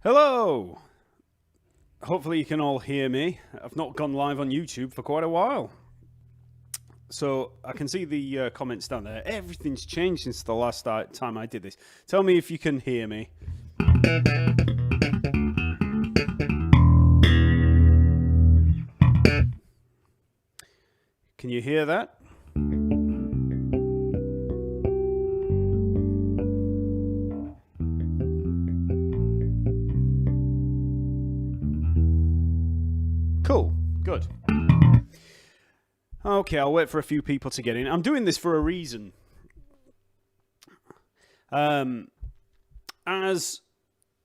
Hello! Hopefully you can all hear me. I've not gone live on YouTube for quite a while. So I can see the comments down there. Everything's changed since the last time I did this. Tell me if you can hear me. Can you hear that? Cool. Good. Okay, I'll wait for a few people to get in. I'm doing this for a reason. As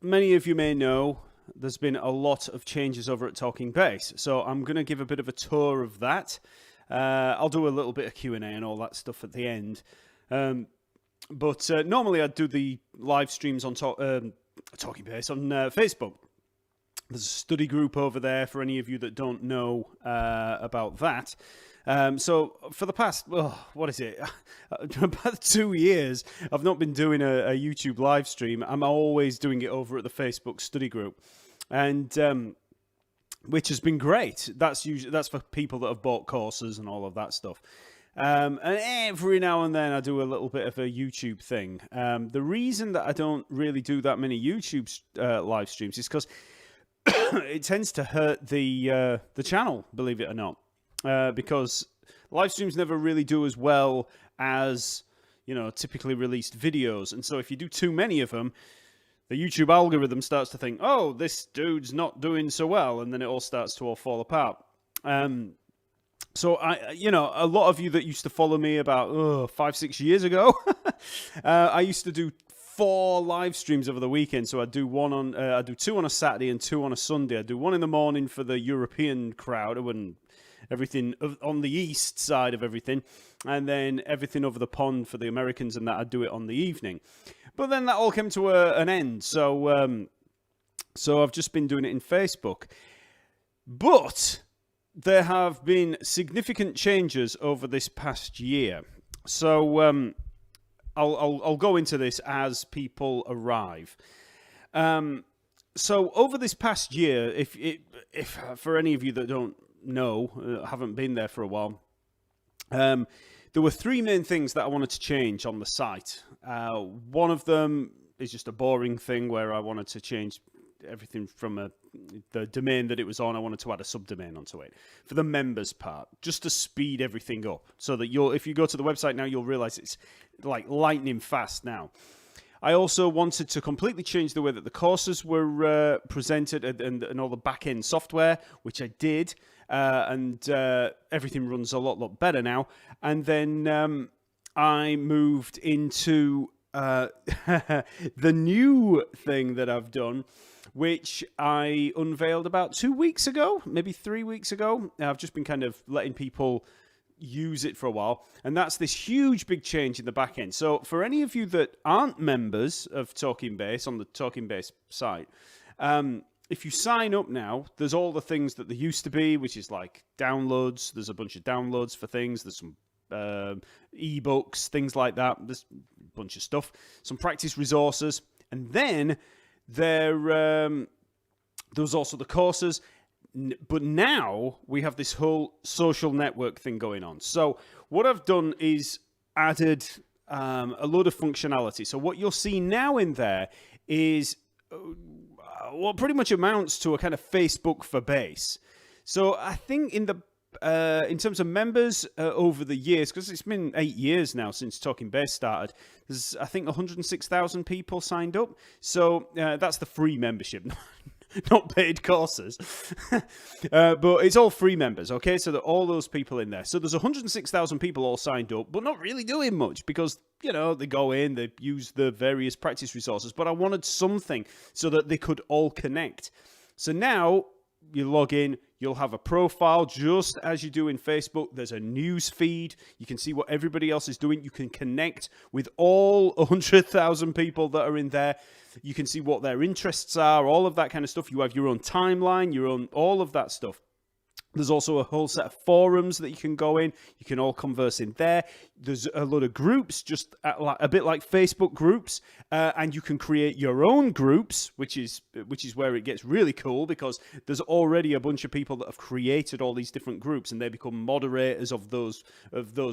many of you may know, there's been a lot of changes over at Talking Bass, so I'm going to give a bit of a tour of that. I'll do a little bit of Q&A and all that stuff at the end. But normally I'd do the live streams on Talking Bass on Facebook. There's a study group over there for any of you that don't know about that. So for the past, what is it? About 2 years, I've not been doing a YouTube live stream. I'm always doing it over at the Facebook study group, and which has been great. That's for people that have bought courses and all of that stuff. And every now and then I do a little bit of a YouTube thing. The reason that I don't really do that many YouTube live streams is because it tends to hurt the channel, believe it or not, because live streams never really do as well as typically released videos, and so if you do too many of them, the YouTube algorithm starts to think, oh, this dude's not doing so well, and then it all starts to fall apart. So a lot of you that used to follow me about 5-6 years ago, I used to do 4 live streams over the weekend. So I do two on a Saturday and 2 on a Sunday. I do one in the morning for the European crowd and everything on the east side of everything, and then everything over the pond for the Americans, and that I do it on the evening. But then that all came to an end. So I've just been doing it in Facebook. But there have been significant changes over this past year. So I'll go into this as people arrive. So over this past year, if for any of you that don't know, haven't been there for a while, there were 3 main things that I wanted to change on the site. One of them is just a boring thing where I wanted to change everything from the domain that it was on. I wanted to add a subdomain onto it for the members part, just to speed everything up, so that if you go to the website now, you'll realize it's like lightning fast now. I also wanted to completely change the way that the courses were presented and all the back-end software, which I did, and everything runs a lot better now. And then I moved into the new thing that I've done, which I unveiled about 2 weeks ago, maybe 3 weeks ago. I've just been kind of letting people use it for a while, and that's this huge big change in the back end. So for any of you that aren't members of Talking Bass on the Talking Bass site, if you sign up now, there's all the things that there used to be, which is like downloads. There's a bunch of downloads for things. There's some ebooks, things like that. There's a bunch of stuff, some practice resources, and then there was also the courses. But now we have this whole social network thing going on. So what I've done is added a load of functionality. So what you'll see now in there is what pretty much amounts to a kind of Facebook for bass. So I think in terms of members over the years, because it's been 8 years now since Talking Bass started, there's I think 106,000 people signed up. So that's the free membership. Not paid courses, but it's all free members, okay? So all those people in there. So there's 106,000 people all signed up, but not really doing much because, they go in, they use the various practice resources, but I wanted something so that they could all connect. So now you log in, you'll have a profile just as you do in Facebook. There's a news feed. You can see what everybody else is doing. You can connect with all 100,000 people that are in there. You can see what their interests are, all of that kind of stuff. You have your own timeline, all of that stuff. There's also a whole set of forums that you can go in. You can all converse in there. There's a lot of groups, just a bit like Facebook groups, and you can create your own groups, which is where it gets really cool, because there's already a bunch of people that have created all these different groups, and they become moderators of those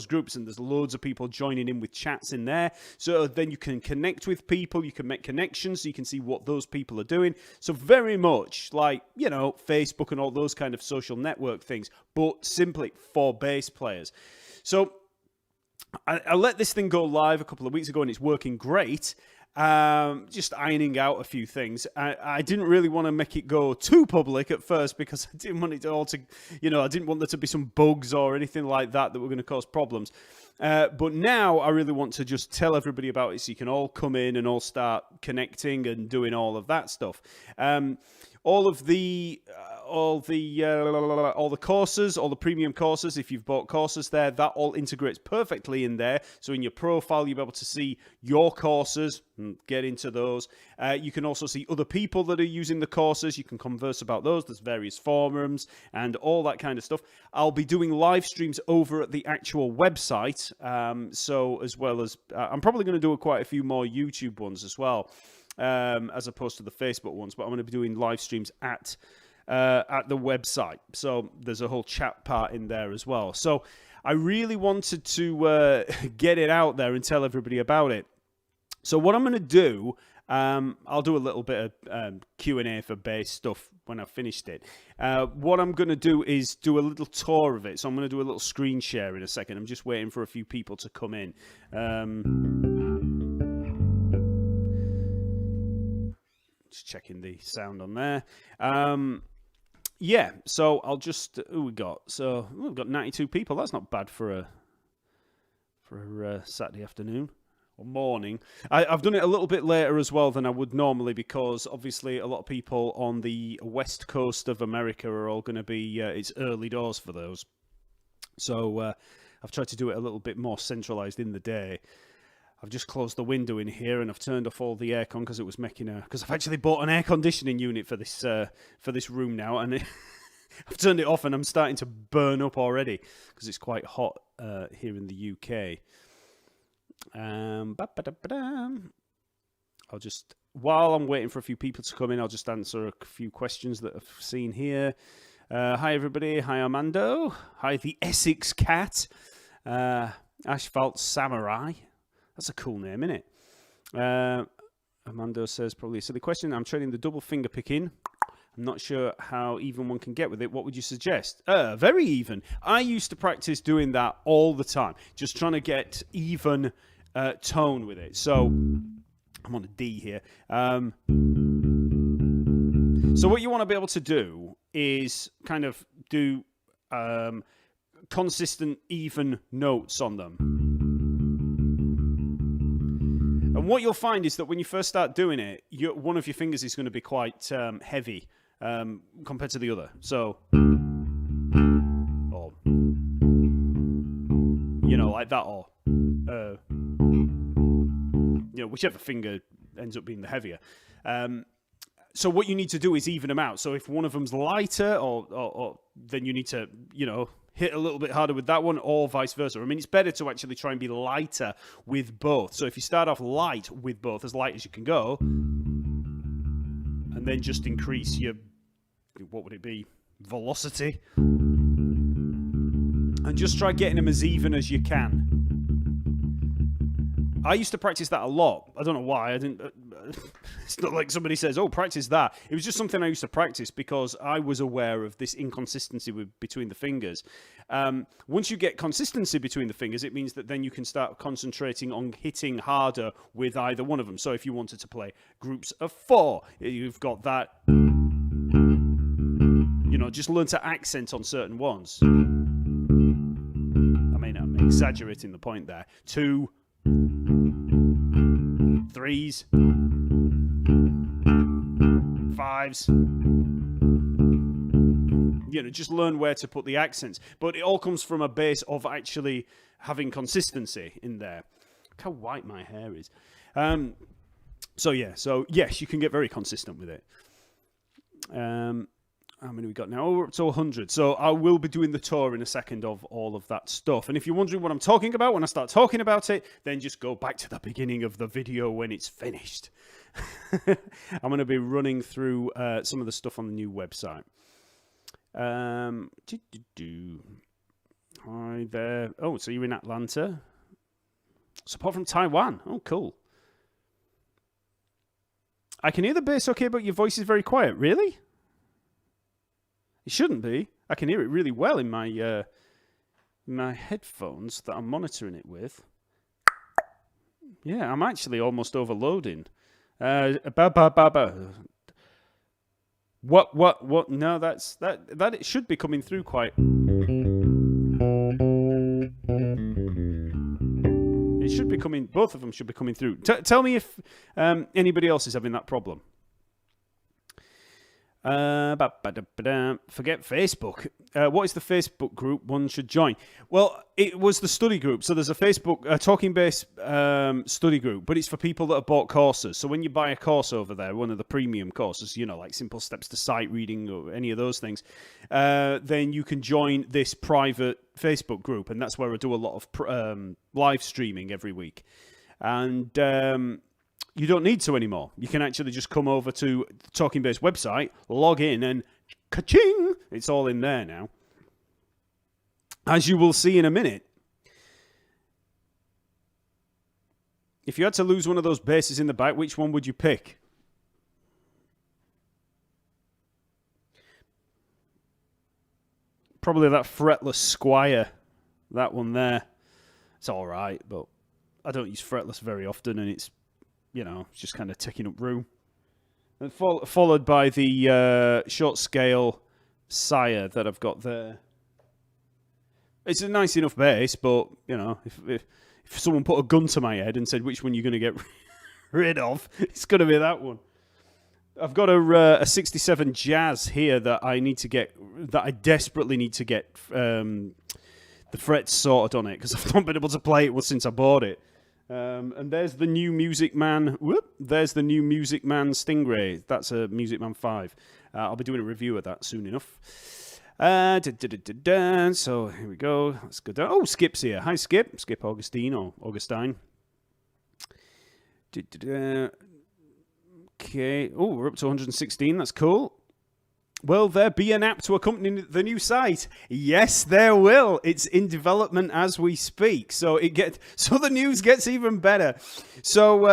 groups, and there's loads of people joining in with chats in there. So then you can connect with people, you can make connections, so you can see what those people are doing. So very much like, Facebook and all those kind of social network things, but simply for bass players. So I let this thing go live a couple of weeks ago, and it's working great. Just ironing out a few things. I didn't really want to make it go too public at first, because I didn't want it all to, I didn't want there to be some bugs or anything like that were going to cause problems. But now I really want to just tell everybody about it, so you can all come in and all start connecting and doing all of that stuff. All the courses, all the premium courses, if you've bought courses there, that all integrates perfectly in there. So in your profile, you'll be able to see your courses and get into those. You can also see other people that are using the courses. You can converse about those. There's various forums and all that kind of stuff. I'll be doing live streams over at the actual website. So as well as, I'm probably going to do quite a few more YouTube ones as well, as opposed to the Facebook ones. But I'm going to be doing live streams at the website. So there's a whole chat part in there as well. So I really wanted to get it out there and tell everybody about it. So what I'm going to do, I'll do a little bit of Q&A for bass stuff when I've finished it. What I'm going to do is do a little tour of it. So I'm going to do a little screen share in a second. I'm just waiting for a few people to come in. Just checking the sound on there. Yeah, so I'll just, we've got 92 people. That's not bad for a Saturday afternoon or morning. I've done it a little bit later as well than I would normally, because obviously a lot of people on the west coast of America are all going to be, it's early doors for those. So I've tried to do it a little bit more centralized in the day. I've just closed the window in here, and I've turned off all the aircon because it was making because I've actually bought an air conditioning unit for this room now, and I've turned it off, and I'm starting to burn up already because it's quite hot here in the UK. I'll just, while I'm waiting for a few people to come in, I'll just answer a few questions that I've seen here. Hi everybody. Hi Armando. Hi the Essex Cat. Asphalt Samurai. That's a cool name, isn't it? Armando says, probably a silly question. I'm training the double finger picking. I'm not sure how even one can get with it. What would you suggest? Very even. I used to practice doing that all the time, just trying to get even tone with it. So I'm on a D here. So what you want to be able to do is kind of do consistent, even notes on them. And what you'll find is that when you first start doing it, one of your fingers is going to be quite heavy compared to the other. So, or, like that, or, whichever finger ends up being the heavier. So what you need to do is even them out. So if one of them's lighter, or then you need to, hit a little bit harder with that one, or vice versa. I mean, it's better to actually try and be lighter with both. So if you start off light with both, as light as you can go, and then just increase your, what would it be, velocity, and just try getting them as even as you can. I used to practice that a lot. I don't know why. I didn't. It's not like somebody says, "Oh, practice that." It was just something I used to practice because I was aware of this inconsistency between the fingers. Once you get consistency between the fingers, it means that then you can start concentrating on hitting harder with either one of them. So if you wanted to play groups of 4, you've got that. Just learn to accent on certain ones. I mean, I'm exaggerating the point there. 2, 3s, 5s. Just learn where to put the accents. But it all comes from a base of actually having consistency in there. Look how white my hair is. So yes, you can get very consistent with it. how many we got now? Oh, we're up to 100. So I will be doing the tour in a second of all of that stuff. And if you're wondering what I'm talking about when I start talking about it, then just go back to the beginning of the video when it's finished. I'm going to be running through some of the stuff on the new website. Hi there. Oh, so you're in Atlanta? Support from Taiwan. Oh, cool. I can hear the bass okay, but your voice is very quiet. Really? It shouldn't be. I can hear it really well in my headphones that I'm monitoring it with. Yeah, I'm actually almost overloading. What? No, that it should be coming through quite. It should be coming. Both of them should be coming through. Tell me if anybody else is having that problem. Forget Facebook. What is the Facebook group one should join? Well, it was the study group. So there's a Facebook Talkingbass study group, but it's for people that have bought courses. So when you buy a course over there, one of the premium courses, you know, like Simple Steps to Sight Reading or any of those things, then you can join this private Facebook group, and that's where I do a lot of live streaming every week. And you don't need to anymore. You can actually just come over to the Talkingbass website, log in, and ka-ching! It's all in there now. As you will see in a minute. If you had to lose one of those basses in the back, which one would you pick? Probably that fretless Squire. That one there. It's all right, but I don't use fretless very often, and it's, you know, it's just kind of taking up room. And followed by the short scale Sire that I've got there. It's a nice enough bass, but, you know, if someone put a gun to my head and said, which one you're going to get rid of, it's going to be that one. I've got a 67 Jazz here that I need to get, that I desperately need to get the frets sorted on it, because I've not been able to play it since I bought it. And there's the new Music Man. There's the new Music Man Stingray. That's a Music Man 5. I'll be doing a review of that soon enough. So here we go. Let's go down. Oh, Skip's here. Hi, Skip. Skip Augustine or Augustine. Okay. Oh, we're up to 116. That's cool. Will there be an app to accompany the new site? Yes, there will. It's in development as we speak. So the news gets even better. So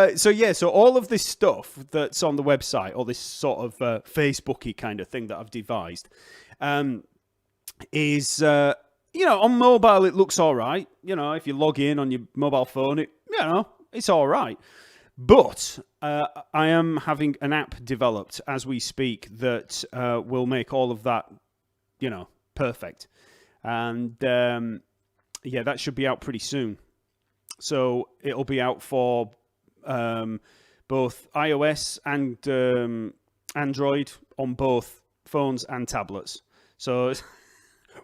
all of this stuff that's on the website, or this sort of Facebooky kind of thing that I've devised, is on mobile it looks all right. You know, if you log in on your mobile phone, it's all right. But I am having an app developed as we speak that will make all of that, perfect. And that should be out pretty soon. So it'll be out for both iOS and Android on both phones and tablets. So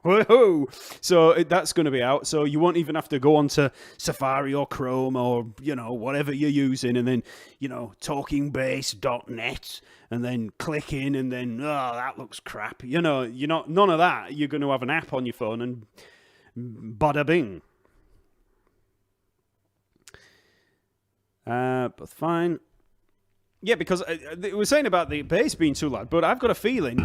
whoa! So that's going to be out. So you won't even have to go onto Safari or Chrome or, whatever you're using, and then, talkingbass.net, and then click in, and then, that looks crap. You're not, none of that. You're going to have an app on your phone, and bada bing. But fine. Yeah, because they were saying about the bass being too loud, but I've got a feeling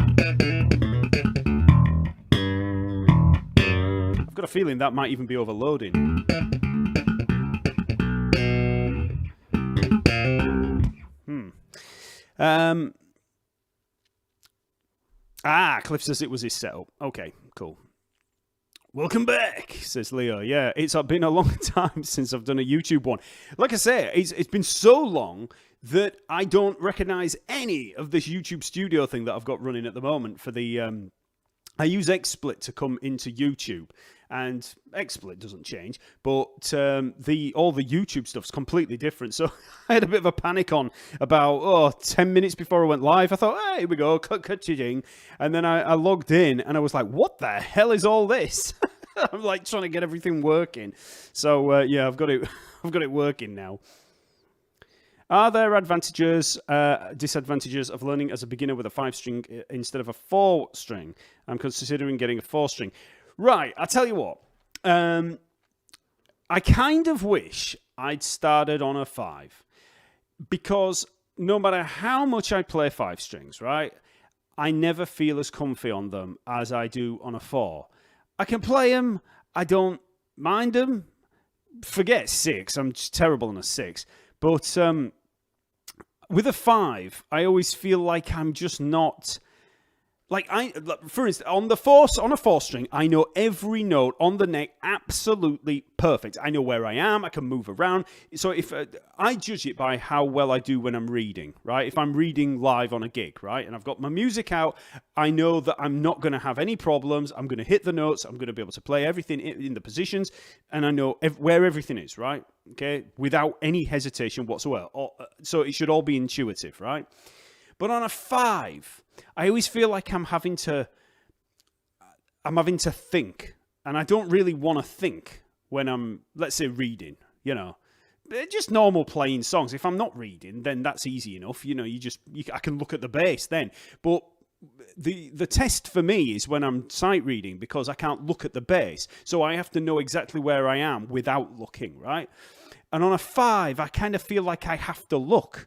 that might even be overloading. Cliff says it was his setup. Okay, cool. Welcome back, says Leo. Yeah, it's been a long time since I've done a YouTube one. Like I say, it's been so long that I don't recognize any of this YouTube studio thing that I've got running at the moment for the... I use XSplit to come into YouTube, and XSplit doesn't change, but all the YouTube stuff's completely different. So I had a bit of a panic on about 10 minutes before I went live. I thought, hey, here we go, cut-ching. And then I logged in, and I was like, what the hell is all this? I'm like trying to get everything working. So I've got it working now. Are there disadvantages of learning as a beginner with a 5-string instead of a 4-string? I'm considering getting a 4-string. Right, I'll tell you what. I kind of wish I'd started on a 5, because no matter how much I play 5 strings, right, I never feel as comfy on them as I do on a 4. I can play them. I don't mind them. Forget 6. I'm just terrible on a 6. But with a 5, I always feel like I'm just not... for instance, on a 4-string, I know every note on the neck absolutely perfect. I know where I am. I can move around. So if I judge it by how well I do when I'm reading, right? If I'm reading live on a gig, right, and I've got my music out, I know that I'm not going to have any problems. I'm going to hit the notes. I'm going to be able to play everything in the positions, and I know where everything is, right? Okay, without any hesitation whatsoever. So it should all be intuitive, right? But on a 5, I always feel like I'm having to think, and I don't really want to think when I'm, let's say, reading. Just normal playing songs. If I'm not reading, then that's easy enough. I can look at the bass then. But the test for me is when I'm sight reading, because I can't look at the bass, so I have to know exactly where I am without looking, right? And on a 5, I kind of feel like I have to look.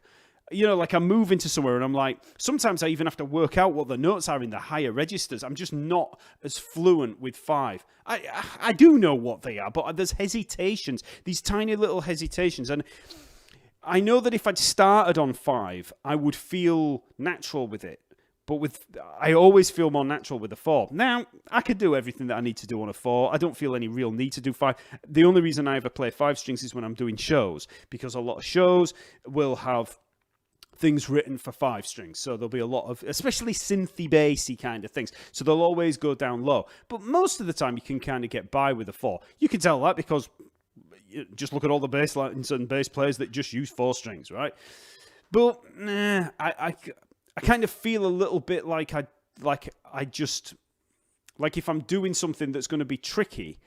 Like I'm moving to somewhere and I'm like, sometimes I even have to work out what the notes are in the higher registers. I'm just not as fluent with 5. I do know what they are, but there's hesitations, these tiny little hesitations. And I know that if I'd started on 5, I would feel natural with it. But I always feel more natural with a 4. Now, I could do everything that I need to do on a 4. I don't feel any real need to do 5. The only reason I ever play 5 strings is when I'm doing shows, because a lot of shows will have things written for 5 strings. So there'll be a lot of, especially synthy bassy kind of things. So they'll always go down low. But most of the time you can kind of get by with a 4. You can tell that because just look at all the bass lines and bass players that just use 4 strings, right? But I kind of feel a little bit like if I'm doing something that's going to be tricky,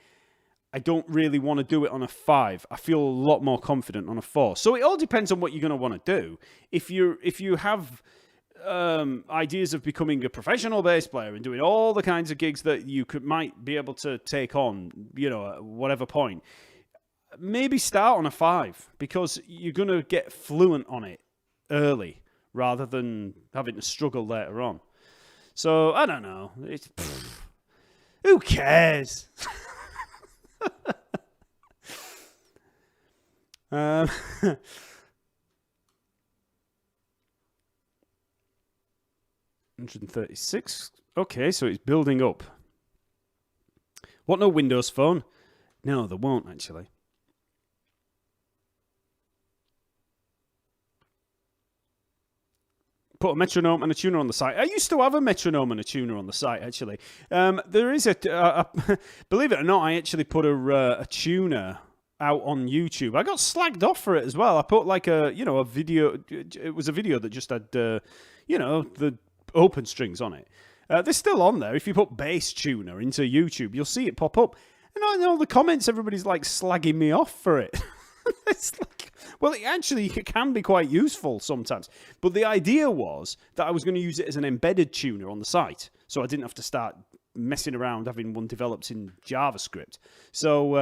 I don't really want to do it on a 5. I feel a lot more confident on a 4. So it all depends on what you're going to want to do. If you have ideas of becoming a professional bass player and doing all the kinds of gigs that you might be able to take on, at whatever point, maybe start on a 5, because you're going to get fluent on it early rather than having to struggle later on. So I don't know. Who cares? 136. Okay, so it's building up. What, no Windows Phone? No, there won't, actually. Put a metronome and a tuner on the site. I used to have a metronome and a tuner on the site, actually. There is believe it or not, I actually put a tuner out on YouTube. I got slagged off for it as well. I put like a video. It was a video that just had, the open strings on it. They're still on there. If you put bass tuner into YouTube, you'll see it pop up. And I know the comments, everybody's like slagging me off for it. It's like, well, it can be quite useful sometimes. But the idea was that I was going to use it as an embedded tuner on the site, so I didn't have to start messing around having one developed in JavaScript. So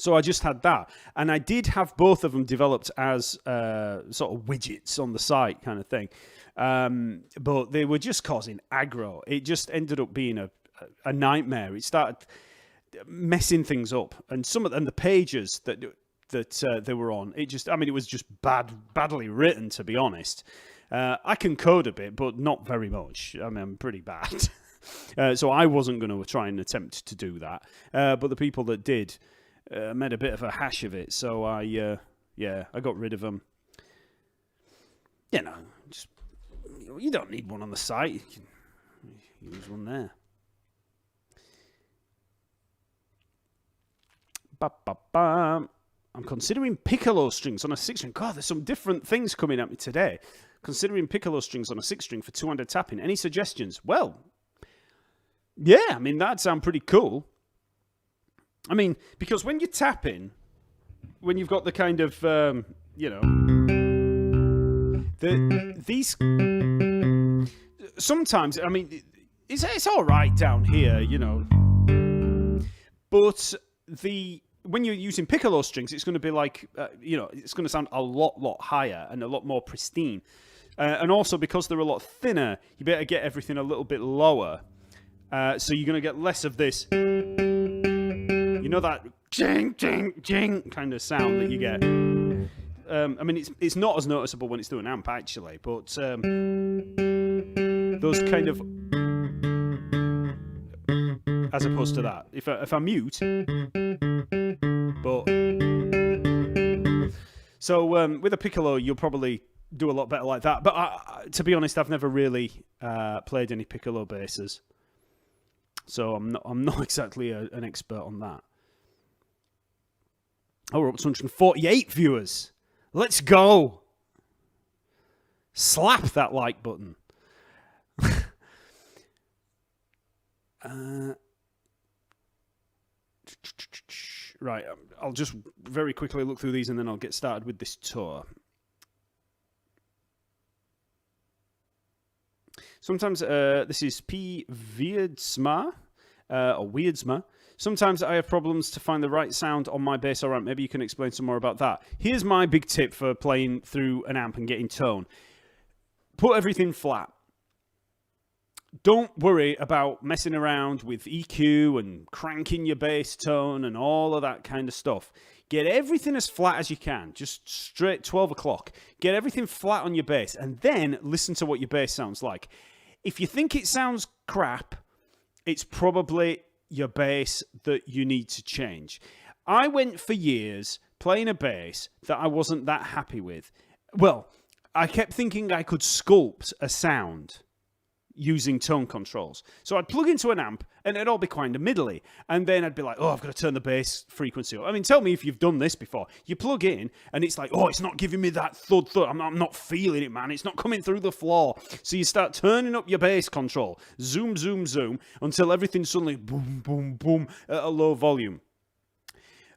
I just had that. And I did have both of them developed as sort of widgets on the site kind of thing. But they were just causing aggro. It just ended up being a nightmare. It started messing things up. And the pages that they were on, it was just badly written, to be honest. I can code a bit, but not very much. I mean, I'm pretty bad. So I wasn't going to try and attempt to do that. But the people that did made a bit of a hash of it. So I got rid of them. You don't need one on the site. You can use one there. Ba-ba-ba. I'm considering piccolo strings on a 6-string. God, there's some different things coming at me today. Considering piccolo strings on a 6-string for 200 tapping. Any suggestions? Well, yeah, I mean, that'd sound pretty cool. I mean, because when you're tapping, when you've got the kind of, These sometimes, I mean, it's all right down here, you know, but when you're using piccolo strings, it's going to be like, you know, it's going to sound a lot higher and a lot more pristine. And also because they're a lot thinner, you better get everything a little bit lower. So you're going to get less of this, you know, that jing, jing, jing kind of sound that you get. I mean, it's not as noticeable when it's through an amp, actually, but those kind of, as opposed to that. If I mute, but so with a piccolo, you'll probably do a lot better like that. But to be honest, I've never really played any piccolo basses, so I'm not exactly an expert on that. Oh, we're up to 148 viewers. Let's go. Slap that like button. Right, I'll just very quickly look through these and then I'll get started with this tour. Sometimes, this is P. Weirdsma, or Weirdsma. Sometimes I have problems to find the right sound on my bass or amp. Maybe you can explain some more about that. Here's my big tip for playing through an amp and getting tone. Put everything flat. Don't worry about messing around with EQ and cranking your bass tone and all of that kind of stuff. Get everything as flat as you can. Just straight 12 o'clock. Get everything flat on your bass and then listen to what your bass sounds like. If you think it sounds crap, it's probably your bass that you need to change. I went for years playing a bass that I wasn't that happy with. Well, I kept thinking I could sculpt a sound using tone controls. So I'd plug into an amp and it'd all be kind of middly. And then I'd be like, oh, I've got to turn the bass frequency up. I mean, tell me if you've done this before. You plug in and it's like, oh, it's not giving me that thud. I'm not feeling it, man. It's not coming through the floor. So you start turning up your bass control. Zoom, zoom, zoom until everything's suddenly boom, boom, boom at a low volume.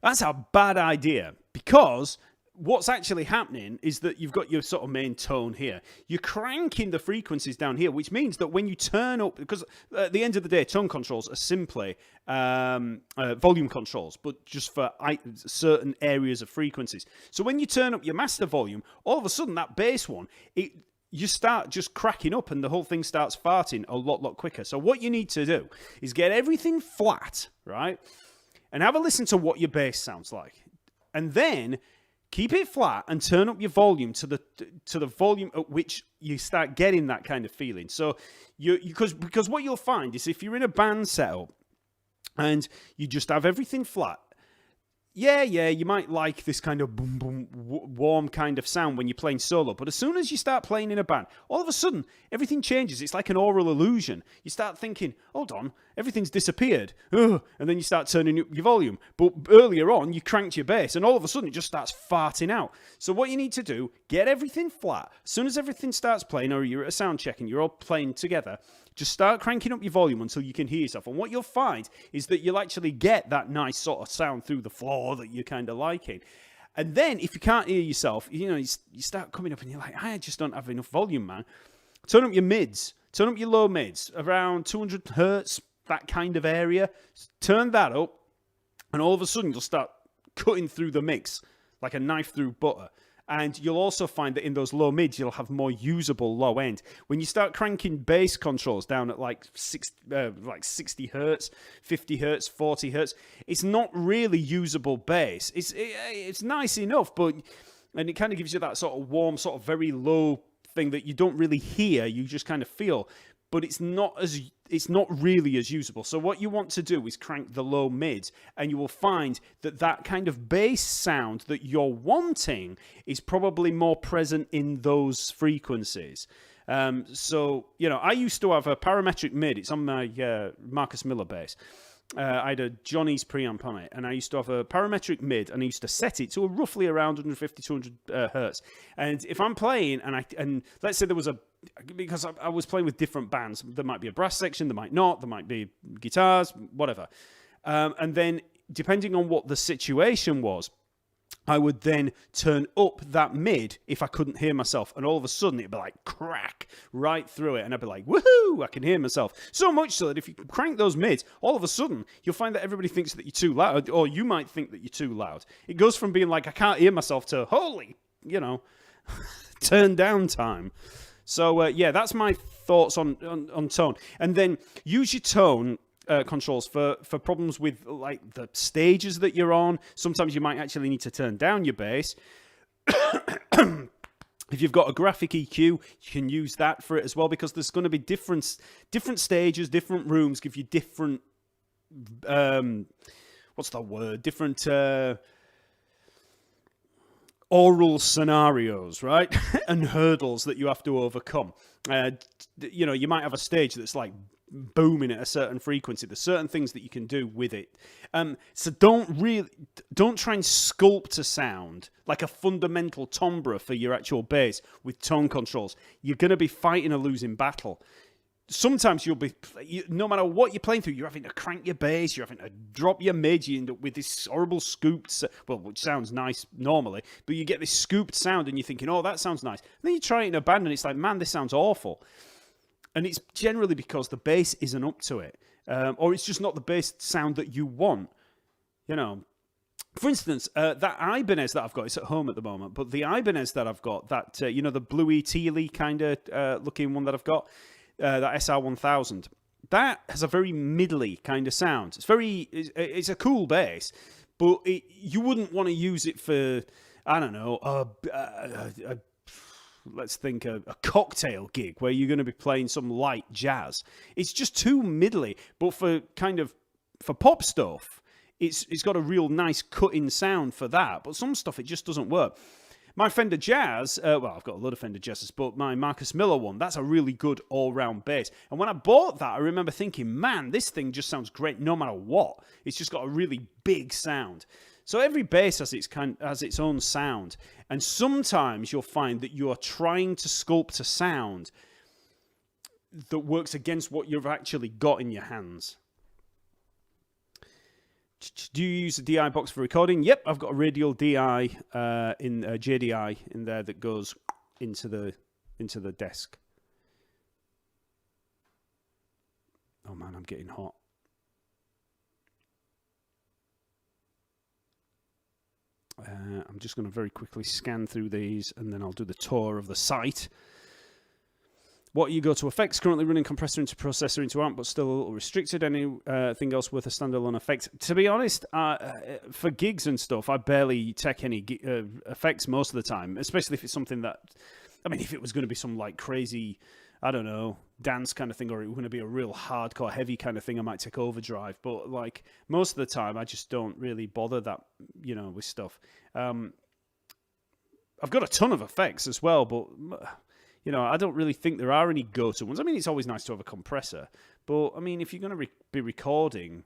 That's a bad idea because what's actually happening is that you've got your sort of main tone here. You're cranking the frequencies down here, which means that when you turn up, because at the end of the day, tone controls are simply volume controls, but just for certain areas of frequencies. So when you turn up your master volume, all of a sudden that bass one, you start just cracking up and the whole thing starts farting a lot quicker. So what you need to do is get everything flat, right? And have a listen to what your bass sounds like. And then keep it flat and turn up your volume to the volume at which you start getting that kind of feeling. So because what you'll find is if you're in a band setup and you just have everything flat, yeah, you might like this kind of boom, boom, warm kind of sound when you're playing solo. But as soon as you start playing in a band, all of a sudden, everything changes. It's like an aural illusion. You start thinking, hold on, everything's disappeared. Ugh. And then you start turning up your volume. But earlier on, you cranked your bass, and all of a sudden, it just starts farting out. So what you need to do, get everything flat. As soon as everything starts playing, or you're at a sound check and you're all playing together, just start cranking up your volume until you can hear yourself. And what you'll find is that you'll actually get that nice sort of sound through the floor that you're kind of liking. And then if you can't hear yourself, you start coming up and you're like, I just don't have enough volume, man. Turn up your mids. Turn up your low mids. Around 200 hertz, that kind of area. Turn that up. And all of a sudden, you'll start cutting through the mix like a knife through butter. And you'll also find that in those low mids, you'll have more usable low end. When you start cranking bass controls down at like 60 hertz, 50 hertz, 40 hertz, it's not really usable bass. It's nice enough, and it kind of gives you that sort of warm, sort of very low thing that you don't really hear, you just kind of feel. But it's not really as usable. So what you want to do is crank the low mids, and you will find that kind of bass sound that you're wanting is probably more present in those frequencies. So, I used to have a parametric mid. It's on my Marcus Miller bass. I had a Johnny's preamp on it, and I used to have a parametric mid, and I used to set it to roughly around 150, 200 hertz. And if I'm playing, and let's say there was because I was playing with different bands, there might be a brass section, there might not, there might be guitars, whatever. And then, depending on what the situation was, I would then turn up that mid if I couldn't hear myself. And all of a sudden, it'd be like crack right through it. And I'd be like, woohoo, I can hear myself. So much so that if you crank those mids, all of a sudden, you'll find that everybody thinks that you're too loud, or you might think that you're too loud. It goes from being like, I can't hear myself to, holy, turn down time. So, yeah, that's my thoughts on tone. And then use your tone controls for problems with like the stages that you're on. Sometimes you might actually need to turn down your bass. If you've got a graphic EQ, you can use that for it as well, because there's going to be different stages, different rooms give you different different oral scenarios, right? And hurdles that you have to overcome. You might have a stage that's like booming at a certain frequency. There's certain things that you can do with it. So don't try and sculpt a sound like a fundamental timbre for your actual bass with tone controls. You're going to be fighting a losing battle. Sometimes no matter what you're playing through, you're having to crank your bass, you're having to drop your mid, you end up with this horrible scooped, which sounds nice normally, but you get this scooped sound and you're thinking, oh, that sounds nice. And then you try it in a band and it's like, man, this sounds awful. And it's generally because the bass isn't up to it. Or it's just not the bass sound that you want. For instance, that Ibanez that I've got, it's at home at the moment, but the Ibanez that I've got, that, the bluey, tealy kind of looking one that I've got, that SR1000, that has a very middly kind of sound. It's a cool bass, but you wouldn't want to use it for, I don't know, let's think a cocktail gig where you're going to be playing some light jazz. It's just too middly. But for pop stuff, it's got a real nice cutting sound for that. But some stuff, it just doesn't work. My Fender Jazz, I've got a lot of Fender Jazzes, but my Marcus Miller one, that's a really good all-round bass. And when I bought that, I remember thinking, man, this thing just sounds great no matter what. It's just got a really big sound. So every bass has its own sound. And sometimes you'll find that you are trying to sculpt a sound that works against what you've actually got in your hands. Do you use a DI box for recording? Yep, I've got a radial DI in JDI in there that goes into the desk. Oh man, I'm getting hot. I'm just going to very quickly scan through these and then I'll do the tour of the site. What you go to effects, currently running compressor into processor into amp, but still a little restricted. Anything else worth a standalone effect? To be honest, for gigs and stuff, I barely take any effects most of the time, especially if it's something that, if it was going to be some like crazy, I don't know, dance kind of thing, or it was going to be a real hardcore heavy kind of thing, I might take overdrive. But like most of the time, I just don't really bother that, with stuff. I've got a ton of effects as well, but I don't really think there are any go-to ones. It's always nice to have a compressor, but if you're going to be recording,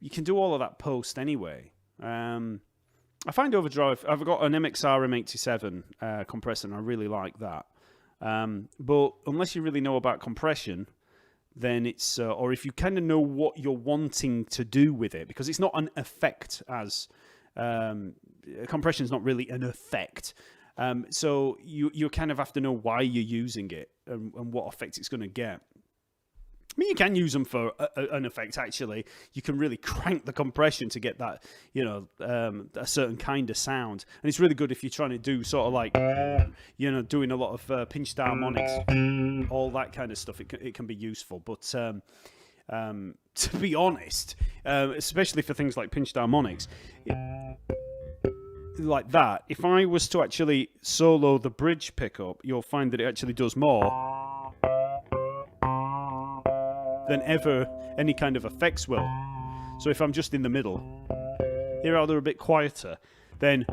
you can do all of that post anyway. I find overdrive. I've got an MXR M87 compressor, and I really like that. But unless you really know about compression, then it's or if you kind of know what you're wanting to do with it, because it's not an effect as compression is not really an effect. So you kind of have to know why you're using it and what effect it's going to get. You can use them for an effect, actually. You can really crank the compression to get that, a certain kind of sound. And it's really good if you're trying to do sort of like, doing a lot of pinched harmonics, all that kind of stuff. It can be useful. But to be honest, especially for things like pinched harmonics, like that, if I was to actually solo the bridge pickup, you'll find that it actually does more than ever any kind of effects will. So if I'm just in the middle, here are they a bit quieter, then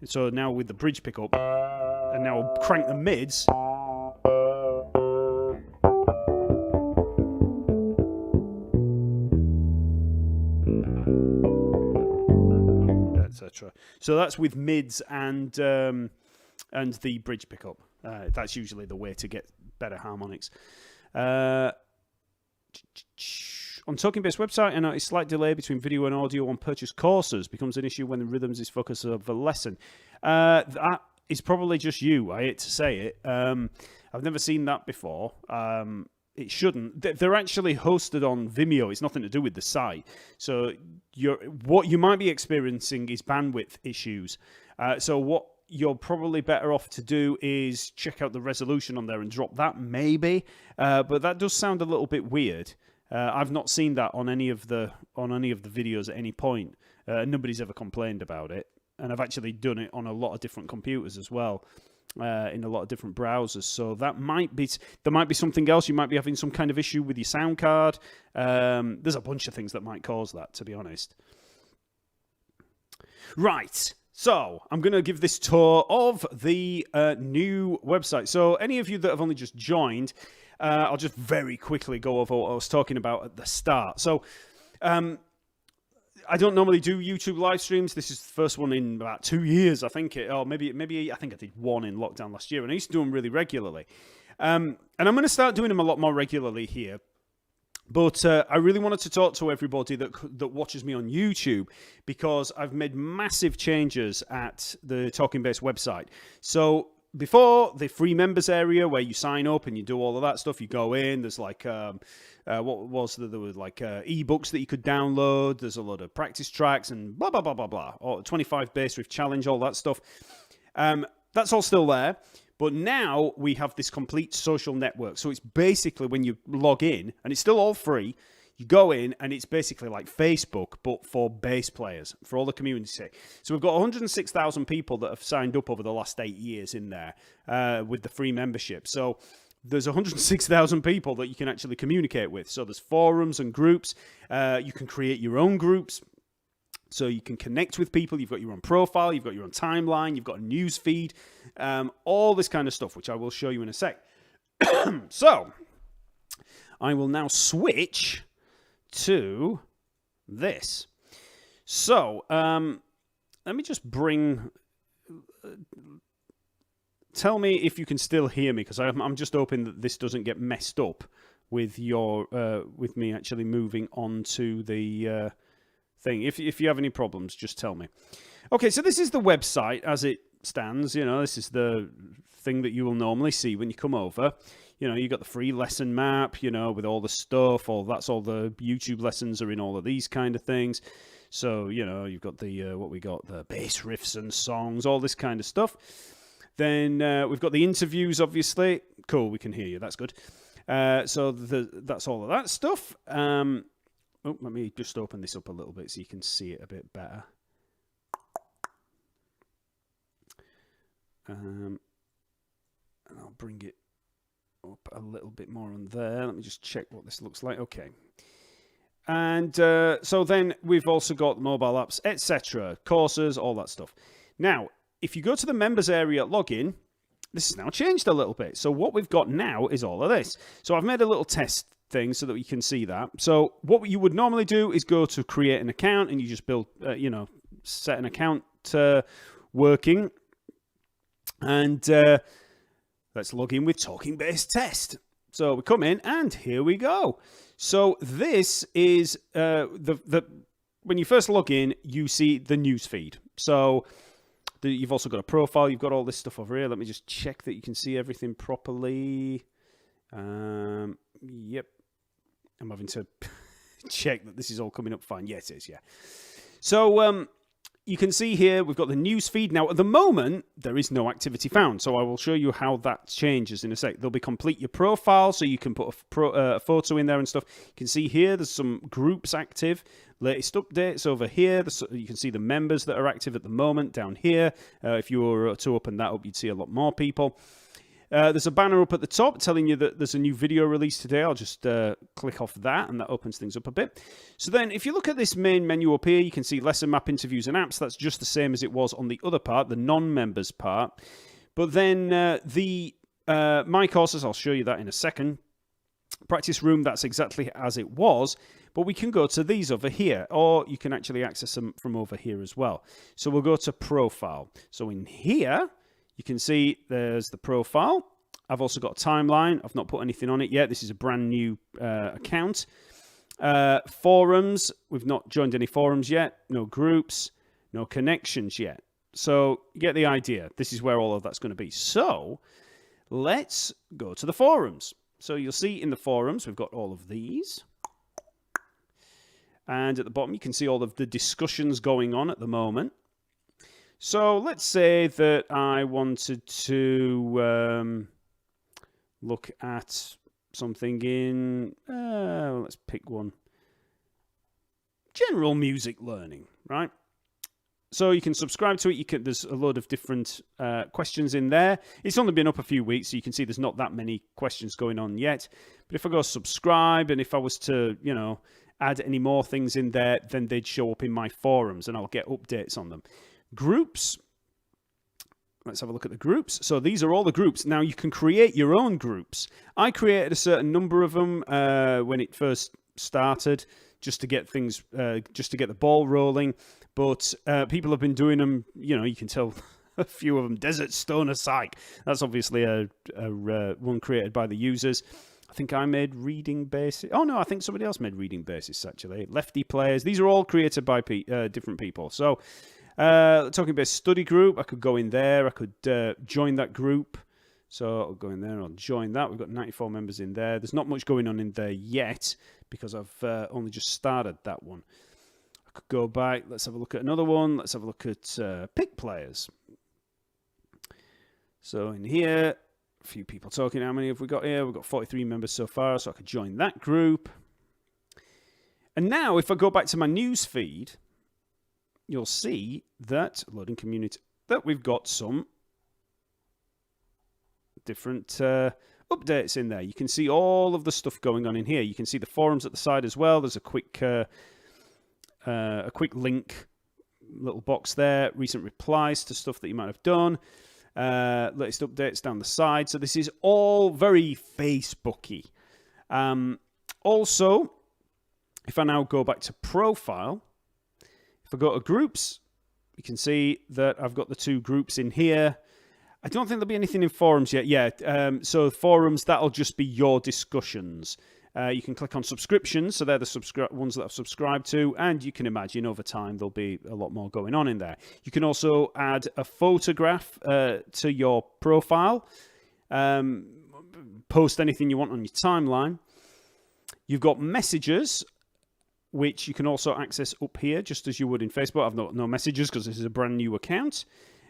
so now with the bridge pickup, and now I'll crank the mids, etc. So that's with mids and the bridge pickup. That's usually the way to get better harmonics. on Talkingbass website, I noticed slight delay between video and audio on purchased courses. Becomes an issue when the rhythms is focus of the lesson. That is probably just you. I hate to say it. I've never seen that before. It shouldn't. They're actually hosted on Vimeo. It's nothing to do with the site. So what you might be experiencing is bandwidth issues. So what you're probably better off to do is check out the resolution on there and drop that, maybe. But that does sound a little bit weird. I've not seen that on any of the videos at any point. Nobody's ever complained about it, and I've actually done it on a lot of different computers as well, in a lot of different browsers. So there might be something else. You might be having some kind of issue with your sound card. There's a bunch of things that might cause that, to be honest. Right. So, I'm going to give this tour of the new website. So, any of you that have only just joined, I'll just very quickly go over what I was talking about at the start. So, I don't normally do YouTube live streams. This is the first one in about 2 years, I think. Maybe I think I did one in lockdown last year, and I used to do them really regularly. And I'm going to start doing them a lot more regularly here. But I really wanted to talk to everybody that watches me on YouTube, because I've made massive changes at the Talkingbass website. So before, the free members area where you sign up and you do all of that stuff, you go in, there's like, there were like ebooks that you could download, there's a lot of practice tracks and blah, blah, blah, blah, blah, or 25 bass riff challenge, all that stuff. That's all still there. But now we have this complete social network. So it's basically when you log in, and it's still all free, you go in and it's basically like Facebook, but for bass players, for all the community. So we've got 106,000 people that have signed up over the last 8 years in there with the free membership. So there's 106,000 people that you can actually communicate with. So there's forums and groups. You can create your own groups. So you can connect with people. You've got your own profile. You've got your own timeline. You've got a news feed. All this kind of stuff, which I will show you in a sec. So I will now switch to this. So let me just bring... Tell me if you can still hear me, because I'm just hoping that this doesn't get messed up with with me actually moving on to the... thing. If you have any problems, just tell me. Okay, so this is the website as it stands. You know, this is the thing that you will normally see when you come over. You know, you got the free lesson map, you know, with all the stuff. That's all the YouTube lessons are in all of these kind of things. So, you know, you've got the the bass riffs and songs, all this kind of stuff. Then we've got the interviews, obviously. Cool, we can hear you. That's good. So that's all of that stuff. Let me just open this up a little bit so you can see it a bit better. And I'll bring it up a little bit more on there. Let me just check what this looks like. Okay. And so then we've also got mobile apps, etc., courses, all that stuff. Now, if you go to the members area login, this has now changed a little bit. So what we've got now is all of this. So I've made a little test thing so that we can see that. So what you would normally do is go to create an account, and you just build, set an account working. And let's log in with Talkingbass Test. So we come in, and here we go. So this is when you first log in, you see the news feed. So you've also got a profile. You've got all this stuff over here. Let me just check that you can see everything properly. Yep. I'm having to check that this is all coming up fine. Yes, it is, yeah. So you can see here we've got the news feed. Now, at the moment, there is no activity found. So I will show you how that changes in a sec. They'll be complete your profile, so you can put a photo in there and stuff. You can see here there's some groups active. Latest updates over here. You can see the members that are active at the moment down here. If you were to open that up, you'd see a lot more people. There's a banner up at the top telling you that there's a new video release today. I'll just click off that, and that opens things up a bit. So then if you look at this main menu up here, you can see lesson map, interviews, and apps. That's just the same as it was on the other part, the non-members part. But then my courses, I'll show you that in a second. Practice room, that's exactly as it was. But we can go to these over here, or you can actually access them from over here as well. So we'll go to profile. So in here, you can see there's the profile. I've also got a timeline. I've not put anything on it yet. This is a brand new account. Forums, we've not joined any forums yet. No groups, no connections yet. So you get the idea. This is where all of that's going to be. So let's go to the forums. So you'll see in the forums, we've got all of these. And at the bottom, you can see all of the discussions going on at the moment. So let's say that I wanted to look at something in, let's pick one. General music learning, right? So you can subscribe to it. There's a load of different questions in there. It's only been up a few weeks, so you can see there's not that many questions going on yet. But if I go subscribe, and if I was to, add any more things in there, then they'd show up in my forums, and I'll get updates on them. Groups. Let's have a look at the groups. So these are all the groups. Now you can create your own groups. I created a certain number of them when it first started, just to get things, just to get the ball rolling. But people have been doing them. You can tell a few of them. Desert Stoner Psych. That's obviously a one created by the users. I think I made Reading Basis. Oh no, I think somebody else made Reading Basis actually. Lefty Players. These are all created by different people. So. Talkingbass study group, I could go in there, I could join that group, so I'll go in there and I'll join that. We've got 94 members in there. There's not much going on in there yet because I've only just started that one. I could go back, let's have a look at another one. Let's have a look at pick players. So in here, a few people talking. How many have we got here? We've got 43 members so far, so I could join that group. And now if I go back to my news feed, you'll see that, loading community, that we've got some different updates in there. You can see all of the stuff going on in here. You can see the forums at the side as well. There's a quick link, little box there. Recent replies to stuff that you might have done. Latest updates down the side. So this is all very Facebooky. Also, if I now go back to profile, if I go to groups, you can see that I've got the two groups in here. I don't think there'll be anything in forums yet. So forums, that'll just be your discussions. You can click on subscriptions, so they're the ones that I've subscribed to, and you can imagine over time there'll be a lot more going on in there. You can also add a photograph to your profile, post anything you want on your timeline. You've got messages, which you can also access up here, just as you would in Facebook. I've no messages because this is a brand new account.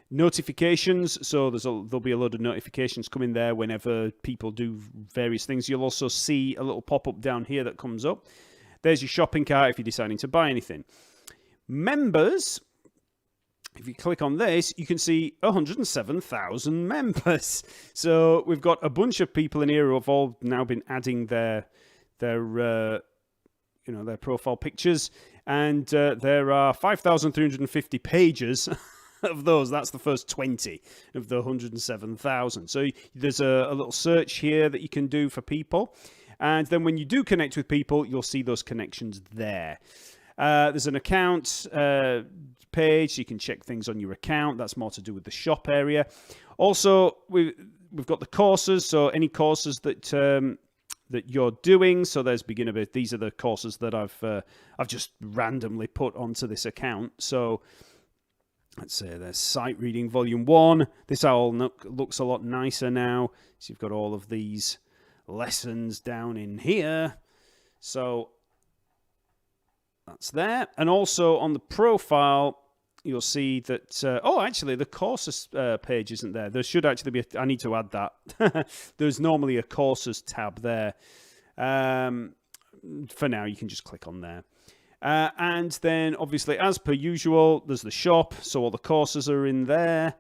Notifications, so there'll be a load of notifications coming there whenever people do various things. You'll also see a little pop-up down here that comes up. There's your shopping cart if you're deciding to buy anything. Members, if you click on this, you can see 107,000 members. So we've got a bunch of people in here who have all now been adding their profile pictures, and there are 5,350 pages of those. That's the first 20 of the 107,000. So there's a little search here that you can do for people, and then when you do connect with people, you'll see those connections there. There's an account page, so you can check things on your account. That's more to do with the shop area. Also, we've got the courses, so any courses that you're doing. So there's beginner bit. These are the courses that I've just randomly put onto this account. So let's say there's Sight Reading Volume 1. This all looks a lot nicer now. So you've got all of these lessons down in here. So that's there. And also on the profile, you'll see that, actually the courses page isn't there. There should actually be, I need to add that. There's normally a courses tab there. For now, you can just click on there. And then, obviously, as per usual, there's the shop. So all the courses are in there.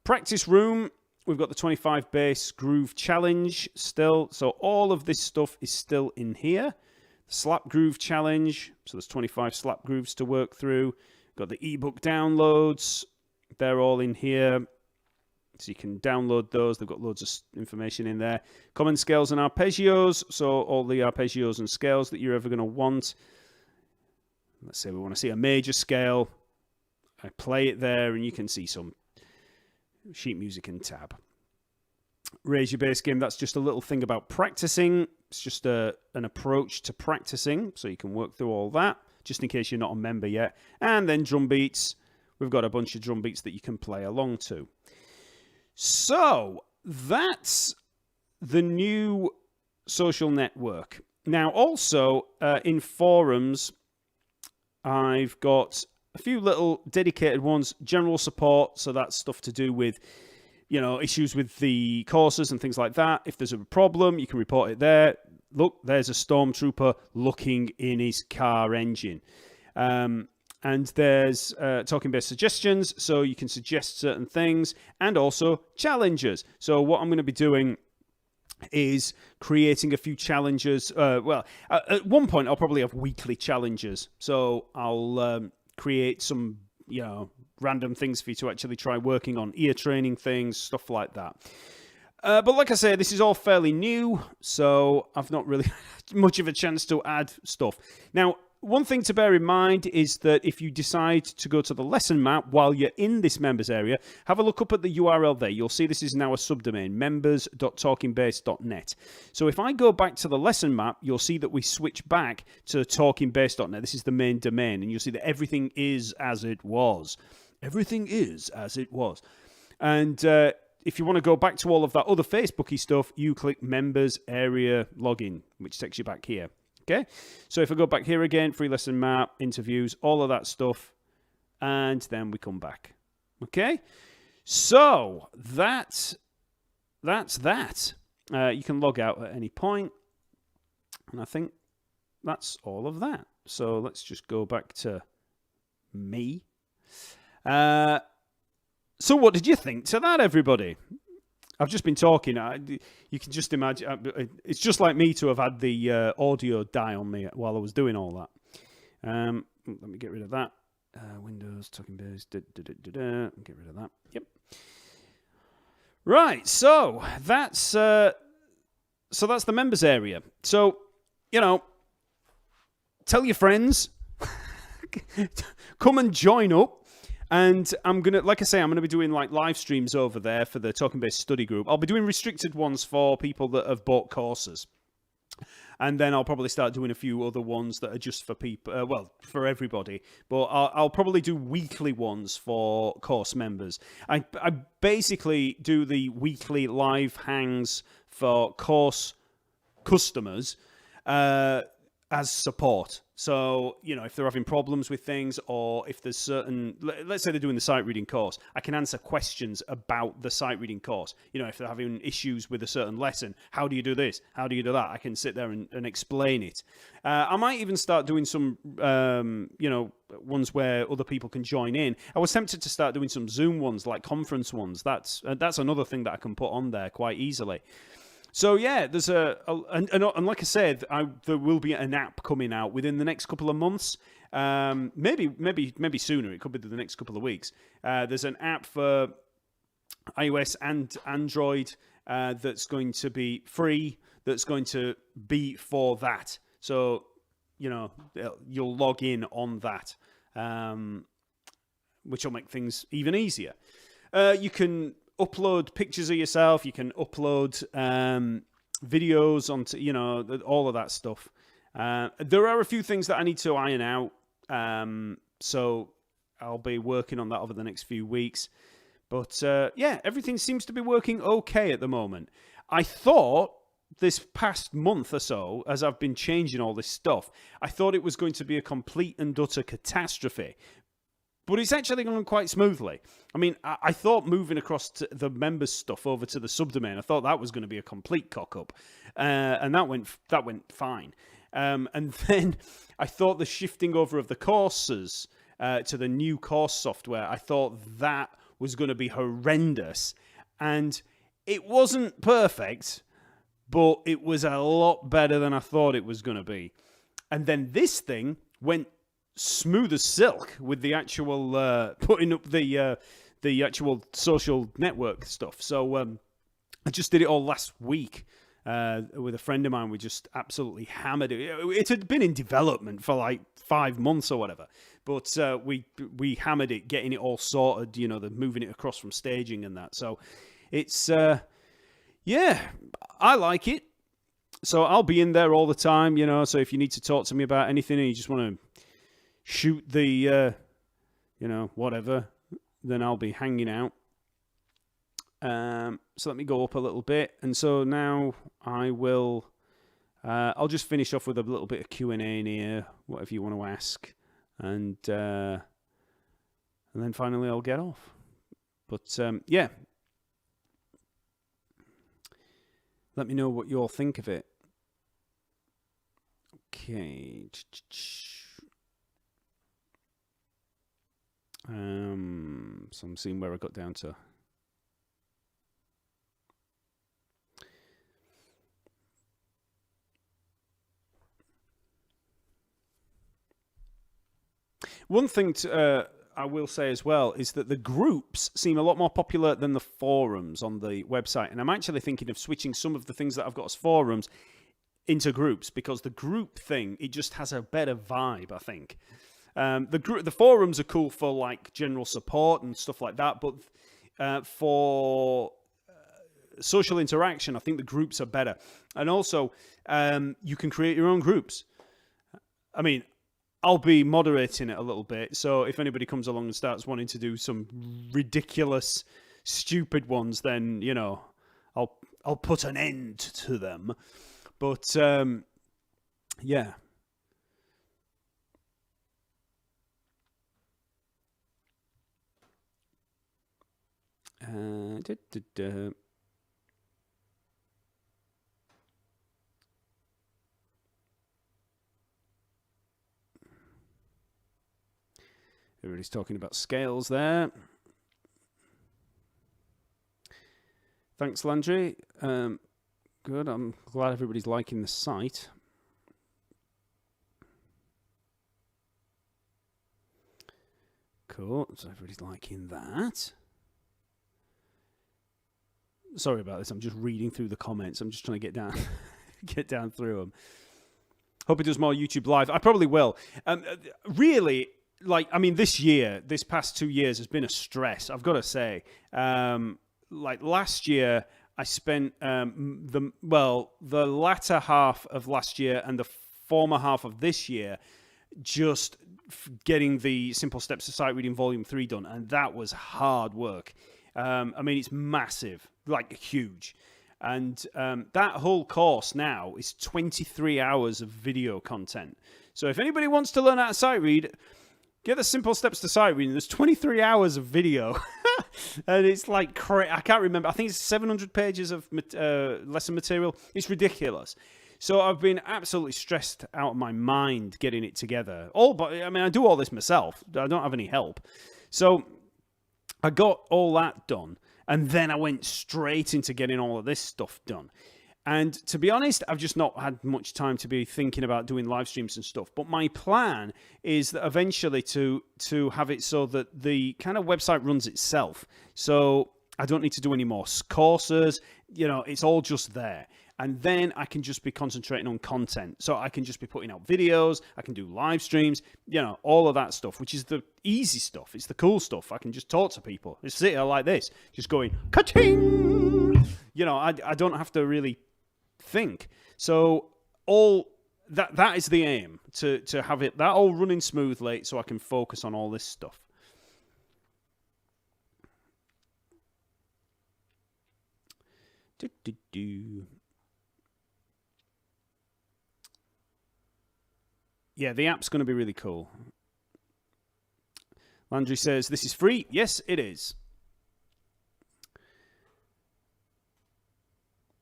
Practice room, we've got the 25 bass groove challenge still. So all of this stuff is still in here. Slap groove challenge. So there's 25 slap grooves to work through. Got the ebook downloads. They're all in here. So you can download those. They've got loads of information in there. Common scales and arpeggios. So all the arpeggios and scales that you're ever going to want. Let's say we want to see a major scale. I play it there and you can see some sheet music and tab. Raise your bass game. That's just a little thing about practicing. It's just an approach to practicing, so you can work through all that, just in case you're not a member yet. And then drum beats. We've got a bunch of drum beats that you can play along to. So that's the new social network. Now, also in forums, I've got a few little dedicated ones. General support, so that's stuff to do with, issues with the courses and things like that. If there's a problem, you can report it there. Look, there's a stormtrooper looking in his car engine. And there's Talkingbass suggestions, so you can suggest certain things, and also challenges. So what I'm going to be doing is creating a few challenges. At one point, I'll probably have weekly challenges. So I'll create some, random things for you to actually try working on, ear training things, stuff like that. But like I say, this is all fairly new, so I've not really had much of a chance to add stuff. Now, one thing to bear in mind is that if you decide to go to the lesson map while you're in this members area, have a look up at the URL there. You'll see this is now a subdomain, members.talkingbass.net. So if I go back to the lesson map, you'll see that we switch back to talkingbass.net. This is the main domain, and you'll see that everything is as it was. Everything is as it was. And if you want to go back to all of that other Facebooky stuff, you click members area login, which takes you back here. Okay, so if I go back here again, free lesson map, interviews, all of that stuff, and then we come back. Okay, so that's that. You can log out at any point, and I think that's all of that. So let's just go back to me. So what did you think to that, everybody? I've just been talking. You can just imagine. It's just like me to have had the audio die on me while I was doing all that. Let me get rid of that. Windows, Talkingbass, Get rid of that. Yep. Right. So that's the members area. So tell your friends. Come and join up. And I'm going to be doing like live streams over there for the Talkingbass study group. I'll be doing restricted ones for people that have bought courses. And then I'll probably start doing a few other ones that are just for people, for everybody. But I'll probably do weekly ones for course members. I basically do the weekly live hangs for course customers as support. So, if they're having problems with things, or if there's let's say they're doing the sight reading course, I can answer questions about the sight reading course. If they're having issues with a certain lesson, how do you do this? How do you do that? I can sit there and explain it. I might even start doing some, ones where other people can join in. I was tempted to start doing some Zoom ones, like conference ones. That's another thing that I can put on there quite easily. So yeah, there's and like I said, there will be an app coming out within the next couple of months. Maybe sooner. It could be the next couple of weeks. There's an app for iOS and Android that's going to be free. That's going to be for that. So you'll log in on that, which will make things even easier. You can upload pictures of yourself. You can upload videos onto, all of that stuff. There are a few things that I need to iron out. So I'll be working on that over the next few weeks. But everything seems to be working okay at the moment. I thought this past month or so, as I've been changing all this stuff, I thought it was going to be a complete and utter catastrophe. But it's actually going quite smoothly. I mean, I thought moving across to the members stuff over to the subdomain, I thought that was going to be a complete cock-up. And that went fine. And then I thought the shifting over of the courses to the new course software, I thought that was going to be horrendous. And it wasn't perfect, but it was a lot better than I thought it was going to be. And then this thing went smooth as silk with the actual putting up the actual social network stuff. So I just did it all last week with a friend of mine. We just absolutely hammered it. It had been in development for like 5 months or whatever, but we hammered it, getting it all sorted. The moving it across from staging and that. So it's I like it. So I'll be in there all the time, so if you need to talk to me about anything and you just want to shoot the, whatever, then I'll be hanging out. So let me go up a little bit. And so now I will, I'll just finish off with a little bit of Q&A in here, whatever you want to ask. And then finally I'll get off. But yeah, let me know what you all think of it. Okay. So I'm seeing where I got down to. One thing I will say as well is that the groups seem a lot more popular than the forums on the website. And I'm actually thinking of switching some of the things that I've got as forums into groups, because the group thing, it just has a better vibe, I think. The forums are cool for like general support and stuff like that, but for social interaction, I think the groups are better. And also, you can create your own groups. I mean, I'll be moderating it a little bit, so if anybody comes along and starts wanting to do some ridiculous, stupid ones, then, I'll put an end to them. But, yeah. Everybody's talking about scales there. Thanks, Landry. Good. I'm glad everybody's liking the site. Cool. So everybody's liking that. Sorry about this. I'm just reading through the comments. I'm just trying to get down through them. Hope it does more YouTube Live. I probably will. Really, this past 2 years has been a stress, I've got to say. Last year, I spent the latter half of last year and the former half of this year just getting the Simple Steps to Sight Reading Volume 3 done, and that was hard work. It's massive, huge. And that whole course now is 23 hours of video content. So if anybody wants to learn how to sight read, get the Simple Steps to Sight Reading. There's 23 hours of video. And it's I can't remember. I think it's 700 pages of lesson material. It's ridiculous. So I've been absolutely stressed out of my mind getting it together. I do all this myself. I don't have any help. So I got all that done. And then I went straight into getting all of this stuff done. And to be honest, I've just not had much time to be thinking about doing live streams and stuff. But my plan is that eventually to have it so that the kind of website runs itself. So I don't need to do any more courses. It's all just there. And then I can just be concentrating on content. So I can just be putting out videos. I can do live streams, all of that stuff, which is the easy stuff. It's the cool stuff. I can just talk to people. Just sit here like this, just going, ka-ching! I don't have to really think. So all that is the aim, to have it that all running smoothly so I can focus on all this stuff. Yeah, the app's going to be really cool. Landry says, this is free. Yes, it is.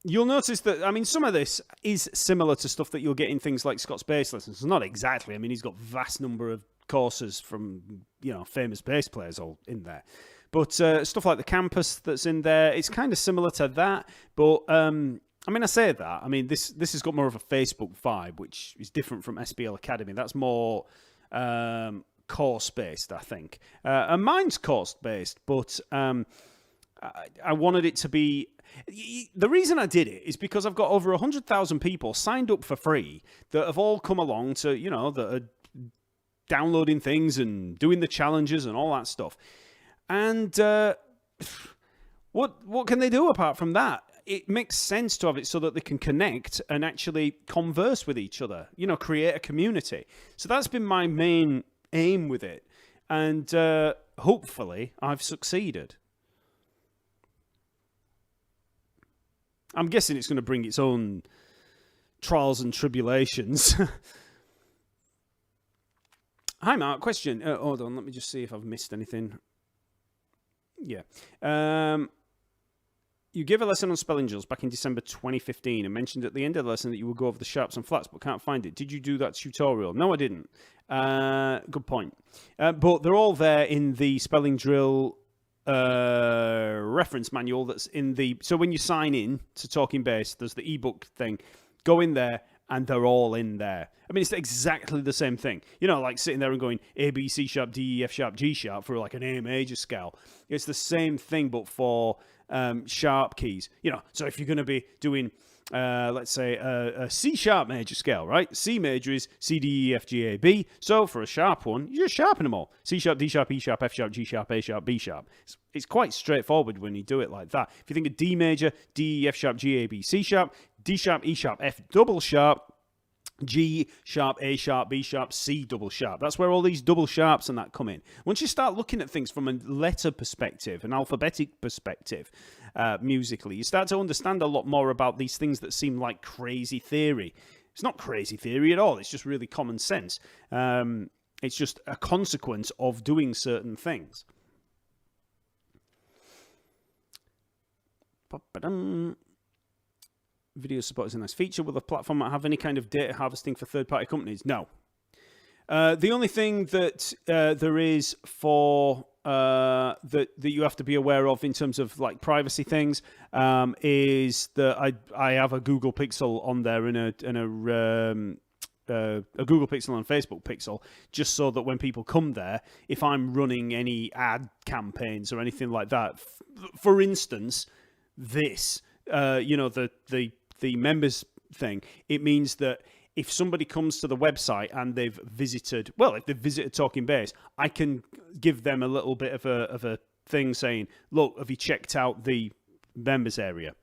You'll notice that, some of this is similar to stuff that you'll get in things like Scott's bass lessons. Not exactly. He's got vast number of courses from, famous bass players all in there. But stuff like the campus that's in there, it's kind of similar to that. But, I say that. This has got more of a Facebook vibe, which is different from SBL Academy. That's more course-based, I think. And mine's course-based, but I wanted it to be... The reason I did it is because I've got over 100,000 people signed up for free that have all come along to, that are downloading things and doing the challenges and all that stuff. And what can they do apart from that? it makes sense to have it so that they can connect and actually converse with each other, create a community. So that's been my main aim with it. And hopefully I've succeeded. I'm guessing it's going to bring its own trials and tribulations. Hi, Mark. Question. Hold on. Let me just see if I've missed anything. Yeah. You gave a lesson on spelling drills back in December 2015 and mentioned at the end of the lesson that you would go over the sharps and flats, but can't find it. Did you do that tutorial? No, I didn't. Good point. But they're all there in the spelling drill reference manual that's in the... So when you sign in to Talking Bass, there's the ebook thing. Go in there, and they're all in there. I mean, it's exactly the same thing. Like sitting there and going A, B, C sharp, D, E, F sharp, G sharp for like an A major scale. It's the same thing, but for sharp keys. So if you're going to be doing, let's say, a C sharp major scale, right? C major is C, D, E, F, G, A, B. So for a sharp one, you just sharpen them all. C sharp, D sharp, E sharp, F sharp, G sharp, A sharp, B sharp. It's quite straightforward when you do it like that. If you think of D major, D, E, F sharp, G, A, B, C sharp, D sharp, E sharp, F double sharp, G sharp, A sharp, B sharp, C double sharp. That's where all these double sharps and that come in. Once you start looking at things from a letter perspective, an alphabetic perspective, musically, you start to understand a lot more about these things that seem like crazy theory. It's not crazy theory at all. It's just really common sense. It's just a consequence of doing certain things. Video support is a nice feature. Will the platform have any kind of data harvesting for third-party companies? No. The only thing that there is for that you have to be aware of in terms of like privacy things is that I have a Google Pixel on there and a Google Pixel and Facebook Pixel, just so that when people come there, if I'm running any ad campaigns or anything like that, for instance, this, the members thing, it means that if somebody comes to the website and if they've visited Talking Bass, I can give them a little bit of a thing saying, look, have you checked out the members area?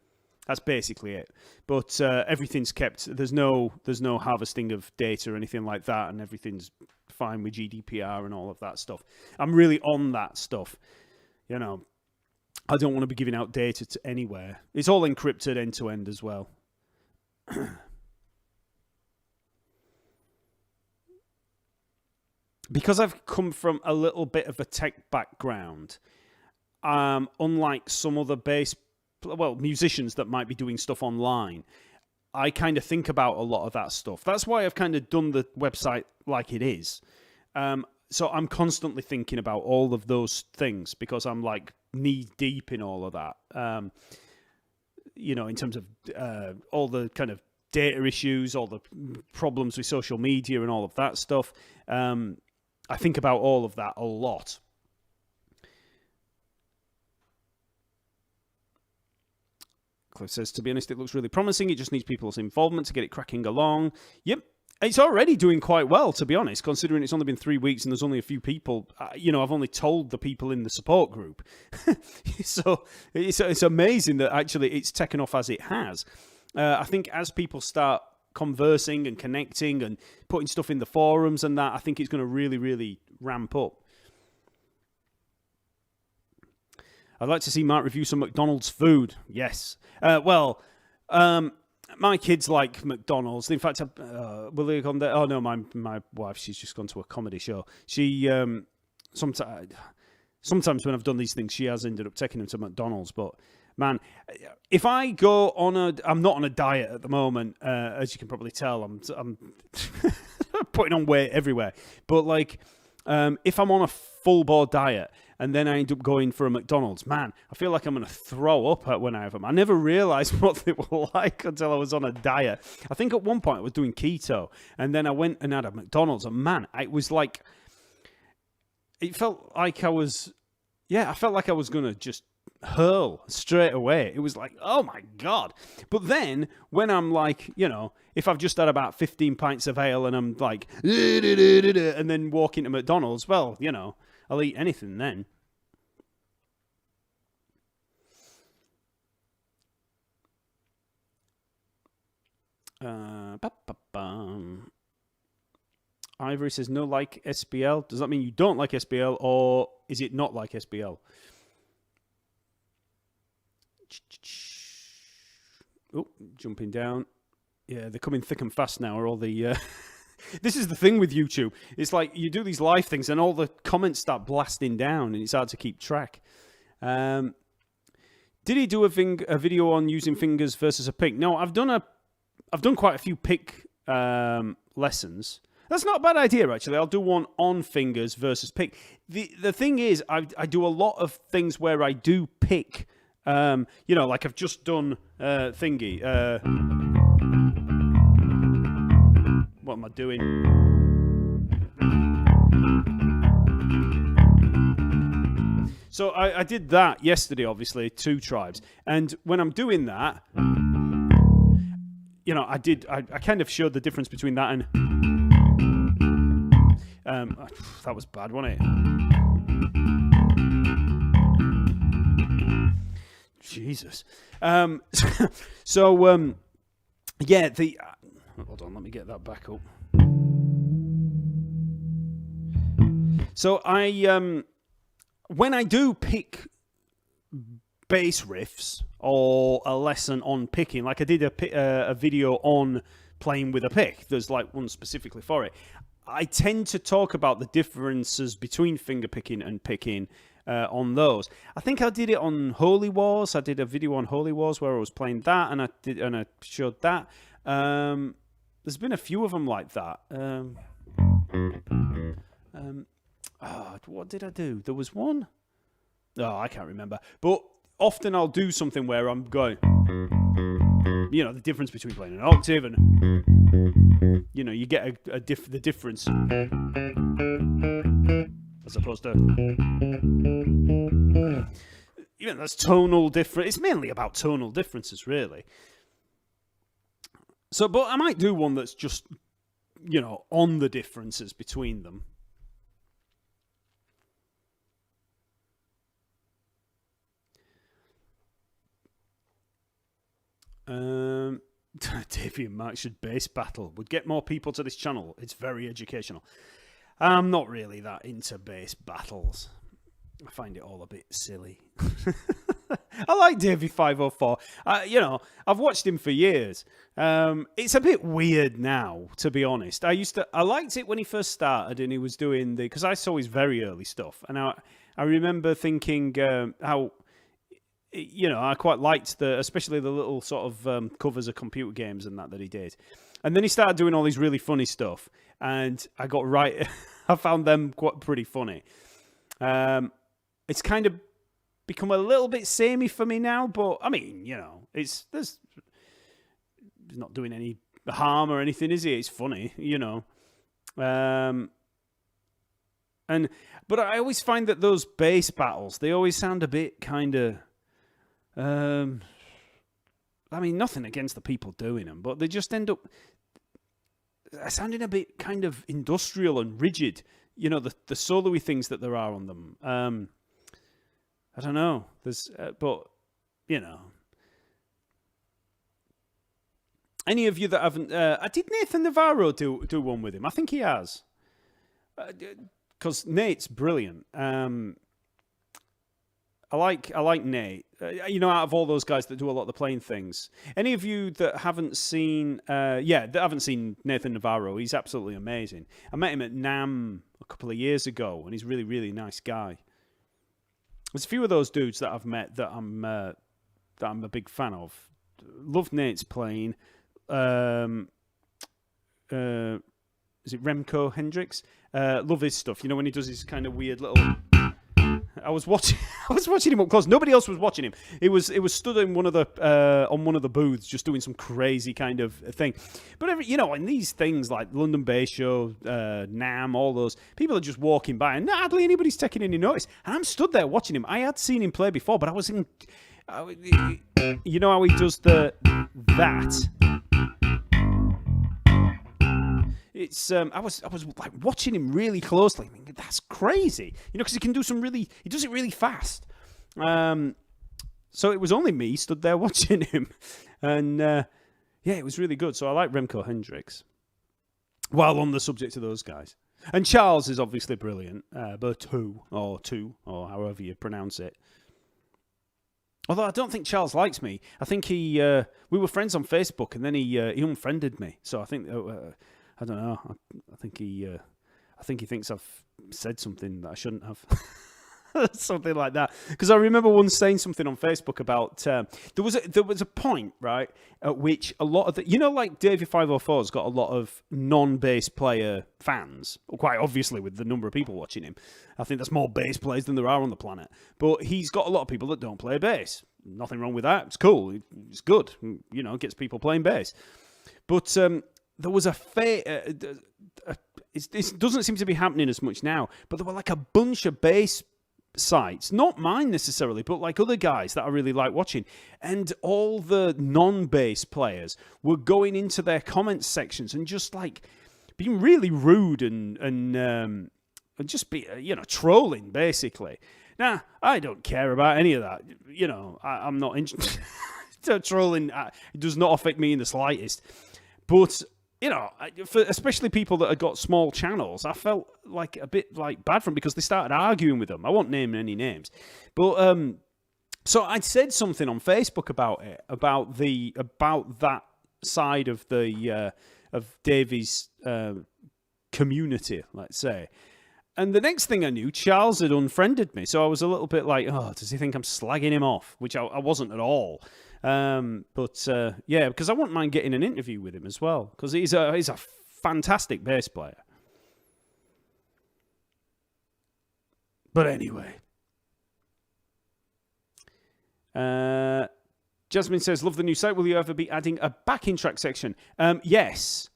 That's basically it. But everything's kept. There's no harvesting of data or anything like that, and everything's fine with GDPR and all of that stuff. I'm really on that stuff. I don't want to be giving out data to anywhere. It's all encrypted end to end as well. Because I've come from a little bit of a tech background, unlike some other musicians that might be doing stuff online, I kind of think about a lot of that stuff. That's why I've kind of done the website like it is. So I'm constantly thinking about all of those things because I'm like knee deep in all of that. In terms of all the kind of data issues, all the problems with social media and all of that stuff. I think about all of that a lot. Cliff says, to be honest, it looks really promising. It just needs people's involvement to get it cracking along. Yep. It's already doing quite well, to be honest, considering it's only been 3 weeks and there's only a few people. I've only told the people in the support group. So it's amazing that actually it's taken off as it has. I think as people start conversing and connecting and putting stuff in the forums and that, I think it's going to really, really ramp up. I'd like to see Mark review some McDonald's food. Yes. My kids like McDonald's. In fact, will they come there? Oh no, my wife. She's just gone to a comedy show. She sometimes when I've done these things, she has ended up taking them to McDonald's. But man, if I go on I'm not on a diet at the moment, as you can probably tell. I'm putting on weight everywhere. But like, if I'm on a full bore diet and then I end up going for a McDonald's, man, I feel like I'm going to throw up when I have them. I never realised what they were like until I was on a diet. I think at one point I was doing keto, and then I went and had a McDonald's, and man, it was like, it felt like I was going to just hurl straight away. It was like, oh my God. But then when I'm like, if I've just had about 15 pints of ale and I'm like, and then walk into McDonald's, well, I'll eat anything then. Ivory says no like SBL. Does that mean you don't like SBL, or is it not like SBL? Oh, jumping down. Yeah, they're coming thick and fast now. Are all the this is the thing with YouTube. It's like you do these live things and all the comments start blasting down, and it's hard to keep track. Did he do a video on using fingers versus a pick? No, I've done quite a few pick lessons. That's not a bad idea, actually. I'll do one on fingers versus pick. The thing is, I do a lot of things where I do pick. Like I've just done thingy. What am I doing? So I did that yesterday, obviously, 2 tribes. And when I'm doing that, I kind of showed the difference between that and... that was bad, wasn't it? Jesus. Yeah, hold on, let me get that back up. So when I do pick bass riffs or a lesson on picking, like I did a video on playing with a pick, there's like one specifically for it, I tend to talk about the differences between finger picking and picking on those. I think I did it on Holy Wars. I did a video on Holy Wars where I was playing that, and I showed that. There's been a few of them like that. What did I do? There was one. Oh, I can't remember. But often I'll do something where I'm going, the difference between playing an octave and, you get the difference as opposed to, that's tonal difference. It's mainly about tonal differences, really. So, but I might do one that's just, on the differences between them. Davey and Mark should bass battle. Would get more people to this channel. It's very educational. I'm not really that into bass battles. I find it all a bit silly. I like Davey 504. I've watched him for years. It's a bit weird now, to be honest. I liked it when he first started and he was doing because I saw his very early stuff, and I remember thinking how. I quite liked especially the little sort of covers of computer games and that he did. And then he started doing all these really funny stuff, and I got right. I found them pretty funny. It's kind of become a little bit samey for me now, but I mean, he's not doing any harm or anything, is he? It's funny, But I always find that those bass battles, they always sound a bit kind of. I mean, nothing against the people doing them, but they just end up sounding a bit kind of industrial and rigid. The solo-y things that there are on them. I don't know. There's, but any of you that haven't, did Nathan Navarro do one with him? I think he has, because Nate's brilliant. I like Nate. Out of all those guys that do a lot of the playing things. Any of you that haven't seen, Nathan Navarro, he's absolutely amazing. I met him at NAM a couple of years ago, and he's a really, really nice guy. There's a few of those dudes that I've met that I'm a big fan of. Love Nate's playing. Is it Remco Hendricks? Love his stuff. When he does his kind of weird little. I was watching him up close. Nobody else was watching him. It was stood in one of the booths, just doing some crazy kind of thing. But in these things like London Bass Show, NAM, all those people are just walking by, and hardly anybody's taking any notice. And I'm stood there watching him. I had seen him play before, but I was in. How he does that. It's I was like watching him really closely. I mean, that's crazy, because he does it really fast. So it was only me stood there watching him, and Yeah, it was really good. So I like Remco Hendricks. While on the subject of those guys. And Charles is obviously brilliant. Bertou, or however you pronounce it. Although I don't think Charles likes me. I think we were friends on Facebook, and then he unfriended me. So I think I don't know. I think he thinks I've said something that I shouldn't have. Something like that. Because I remember once saying something on Facebook about there was a point, right, at which a lot of the, like Davey 504's got a lot of non-bass player fans. Well, quite obviously with the number of people watching him. I think there's more bass players than there are on the planet. But he's got a lot of people that don't play bass. Nothing wrong with that. It's cool. It's good. It gets people playing bass. But there was it doesn't seem to be happening as much now, but there were like a bunch of bass sites, not mine necessarily, but like other guys that I really like watching, and all the non-bass players were going into their comments sections and just like being really rude and just be trolling basically. Now I don't care about any of that. I'm not interested. Trolling it does not affect me in the slightest, but for especially people that have got small channels, I felt like a bit like bad for them because they started arguing with them. I won't name any names, but so I said something on Facebook about it, about that side of the of Davy's community, let's say. And the next thing I knew, Charles had unfriended me, so I was a little bit like, oh, does he think I'm slagging him off? Which I wasn't at all. Because I wouldn't mind getting an interview with him as well, because he's a fantastic bass player. But anyway, Jasmine says, love the new site. Will you ever be adding a backing track section? Yes,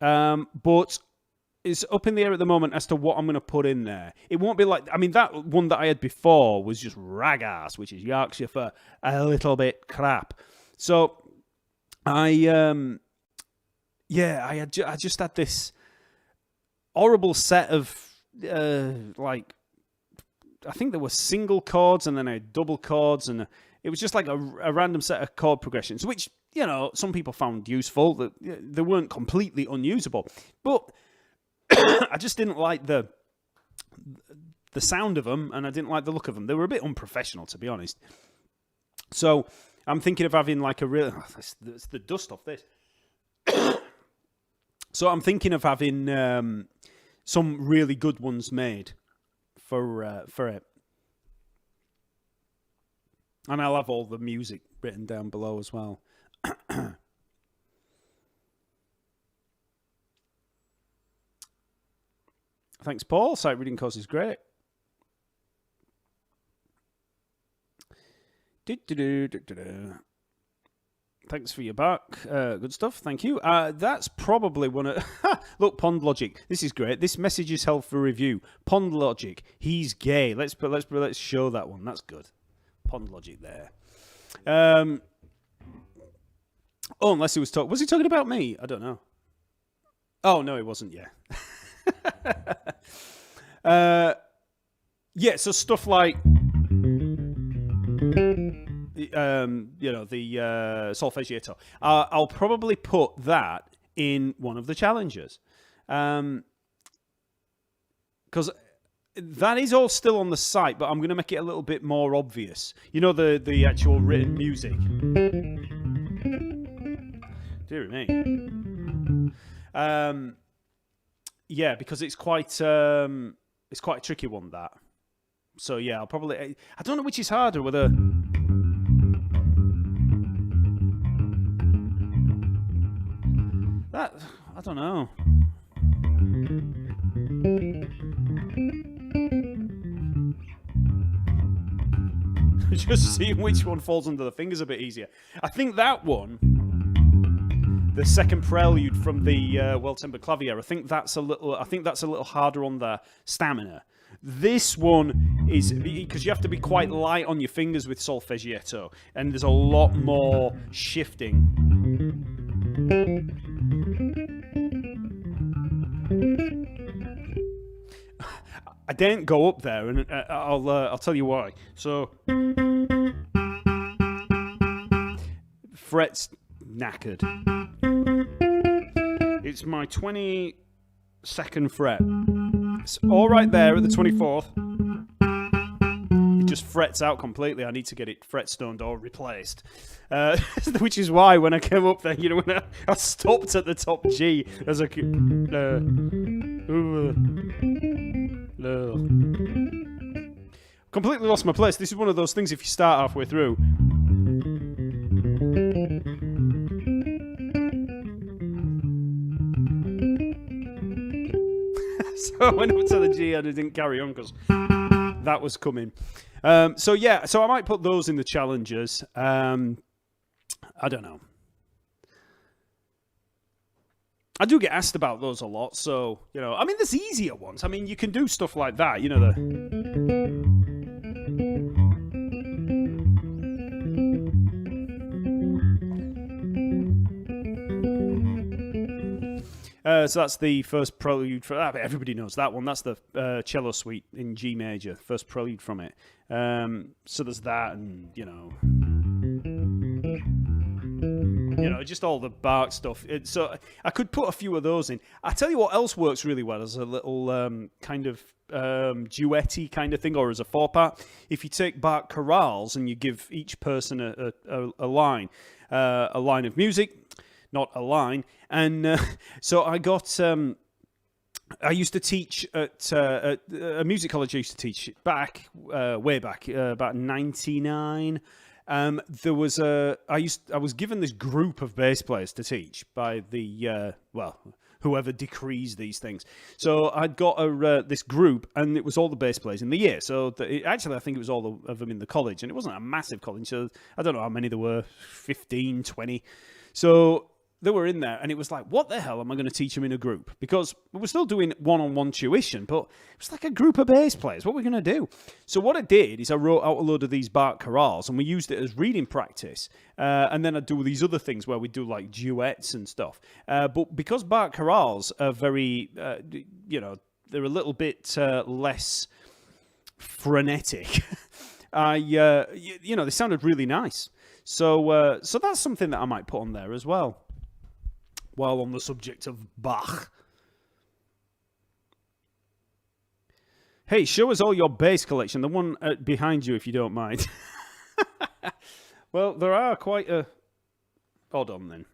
but it's up in the air at the moment as to what I'm going to put in there. It won't be like, that one that I had before was just rag-ass, which is Yorkshire for a little bit crap. So, I just had this horrible set of, I think there were single chords and then I had double chords, and it was just like a random set of chord progressions, which, some people found useful. That they weren't completely unusable. But I just didn't like the sound of them, and I didn't like the look of them. They were a bit unprofessional, to be honest. So I'm thinking of having like a real... It's the dust off this. So I'm thinking of having some really good ones made for it. And I'll have all the music written down below as well. Thanks, Paul. Sight reading course is great. Thanks for your back. Good stuff. Thank you. That's probably one of... Look, Pond Logic. This is great. This message is held for review. Pond Logic. He's gay. Let's show that one. That's good. Pond Logic there. Unless he was talking... Was he talking about me? I don't know. Oh, no, he wasn't. Yeah. So stuff like the solfeggiato. I'll probably put that in one of the challenges, because that is all still on the site, but I'm going to make it a little bit more obvious. The actual written music. Dear me. Yeah, because it's quite a tricky one, that. So yeah, I'll probably... I don't know which is harder, whether... That... I don't know. Just seeing which one falls under the fingers a bit easier. I think that one... The second prelude from the well-tempered clavier. I think that's a little harder on the stamina. This one is because you have to be quite light on your fingers with solfeggiato, and there's a lot more shifting. I didn't go up there, and I'll tell you why. So frets knackered. It's my 22nd fret. It's all right there at the 24th. It just frets out completely. I need to get it fret-stoned or replaced. Which is why when I came up there, when I stopped at the top G as a... completely lost my place. This is one of those things if you start halfway through. So I went up to the G and I didn't carry on because that was coming. So I might put those in the challenges. I don't know. I do get asked about those a lot, so, I mean, there's easier ones. I mean, you can do stuff like that, so that's the first prelude for that. Everybody knows that one. That's the cello suite in G major, first prelude from it. So there's that, and just all the Bach stuff. So I could put a few of those in. I tell you what else works really well as a little kind of duetty kind of thing, or as a 4-part. If you take Bach chorales and you give each person a line of music. Not a line. And so I got... I used to teach at a music college. I used to teach back, way back, about 99. There was I was given this group of bass players to teach by the whoever decrees these things. So I'd got this group, and it was all the bass players in the year. So actually, I think it was all of them in the college, and it wasn't a massive college. So I don't know how many there were, 15, 20. So they were in there, and it was like, what the hell am I going to teach them in a group? Because we were still doing one-on-one tuition, but it was like a group of bass players. What were we going to do? So what I did is I wrote out a load of these Bach chorales, and we used it as reading practice. And then I'd do these other things where we'd do like duets and stuff. But because Bach chorales are very, they're a little bit less frenetic, they sounded really nice. So that's something that I might put on there as well. While on the subject of Bach. Hey, show us all your bass collection. The one behind you, if you don't mind. Well, there are quite a... Hold on, then.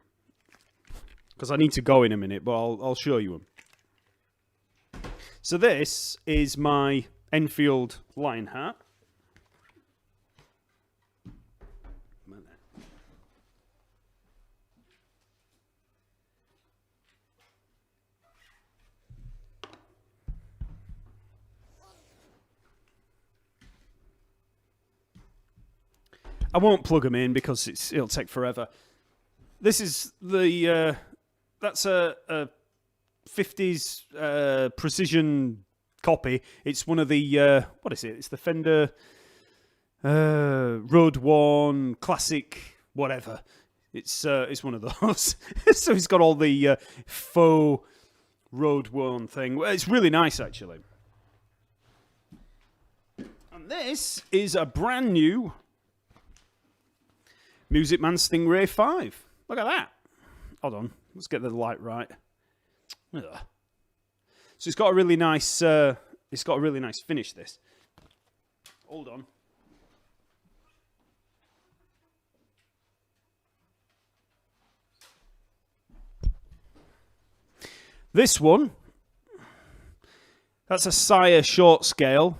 Because I need to go in a minute, but I'll show you them. So this is my Enfield Lionheart. I won't plug them in because it'll take forever. This is that's a 50s precision copy. It's one of the what is it? It's the Fender Road One Classic whatever. It's one of those. So it's got all the faux Road One thing. It's really nice actually. And this is a brand new Music Man Stingray 5. Look at that. Hold on. Let's get the light right. Ugh. So it's got a really nice finish, this. Hold on. This one, that's a Sire short scale.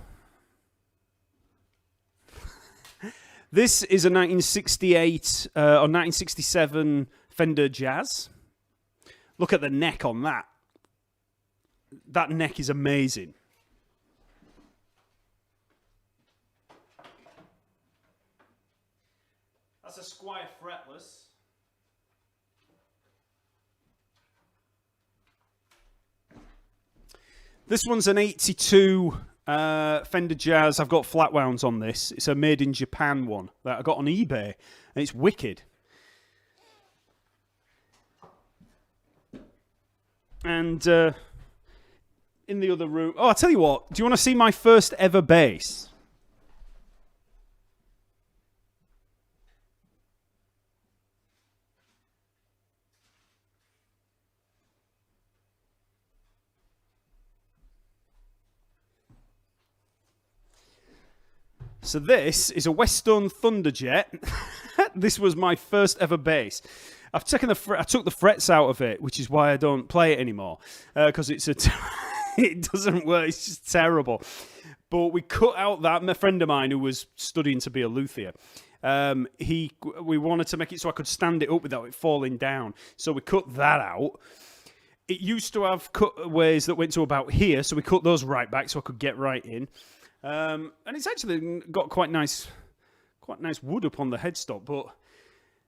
This is a 1968 or 1967 Fender Jazz. Look at the neck on that. That neck is amazing. That's a Squier fretless. This one's an 82 Fender Jazz. I've got flat wounds on this. It's a made in Japan one that I got on eBay, and it's wicked. And in the other room... Oh, I'll tell you what. Do you want to see my first ever bass? So this is a Westone Thunderjet. This was my first ever bass. I took the frets out of it, which is why I don't play it anymore, because it doesn't work. It's just terrible. But we cut out that. My friend of mine who was studying to be a luthier, we wanted to make it so I could stand it up without it falling down. So we cut that out. It used to have cutaways that went to about here, so we cut those right back so I could get right in. And it's actually got quite nice wood up on the headstock, but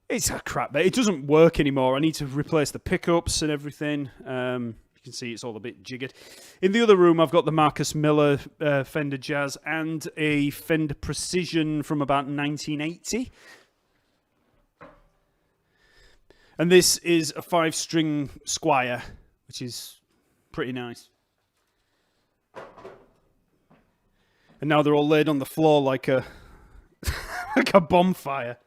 it's a crap bit. It doesn't work anymore. I need to replace the pickups and everything. You can see it's all a bit jiggered. In the other room, I've got the Marcus Miller Fender Jazz and a Fender Precision from about 1980. And this is a 5-string Squire, which is pretty nice. And now they're all laid on the floor like a like a bonfire.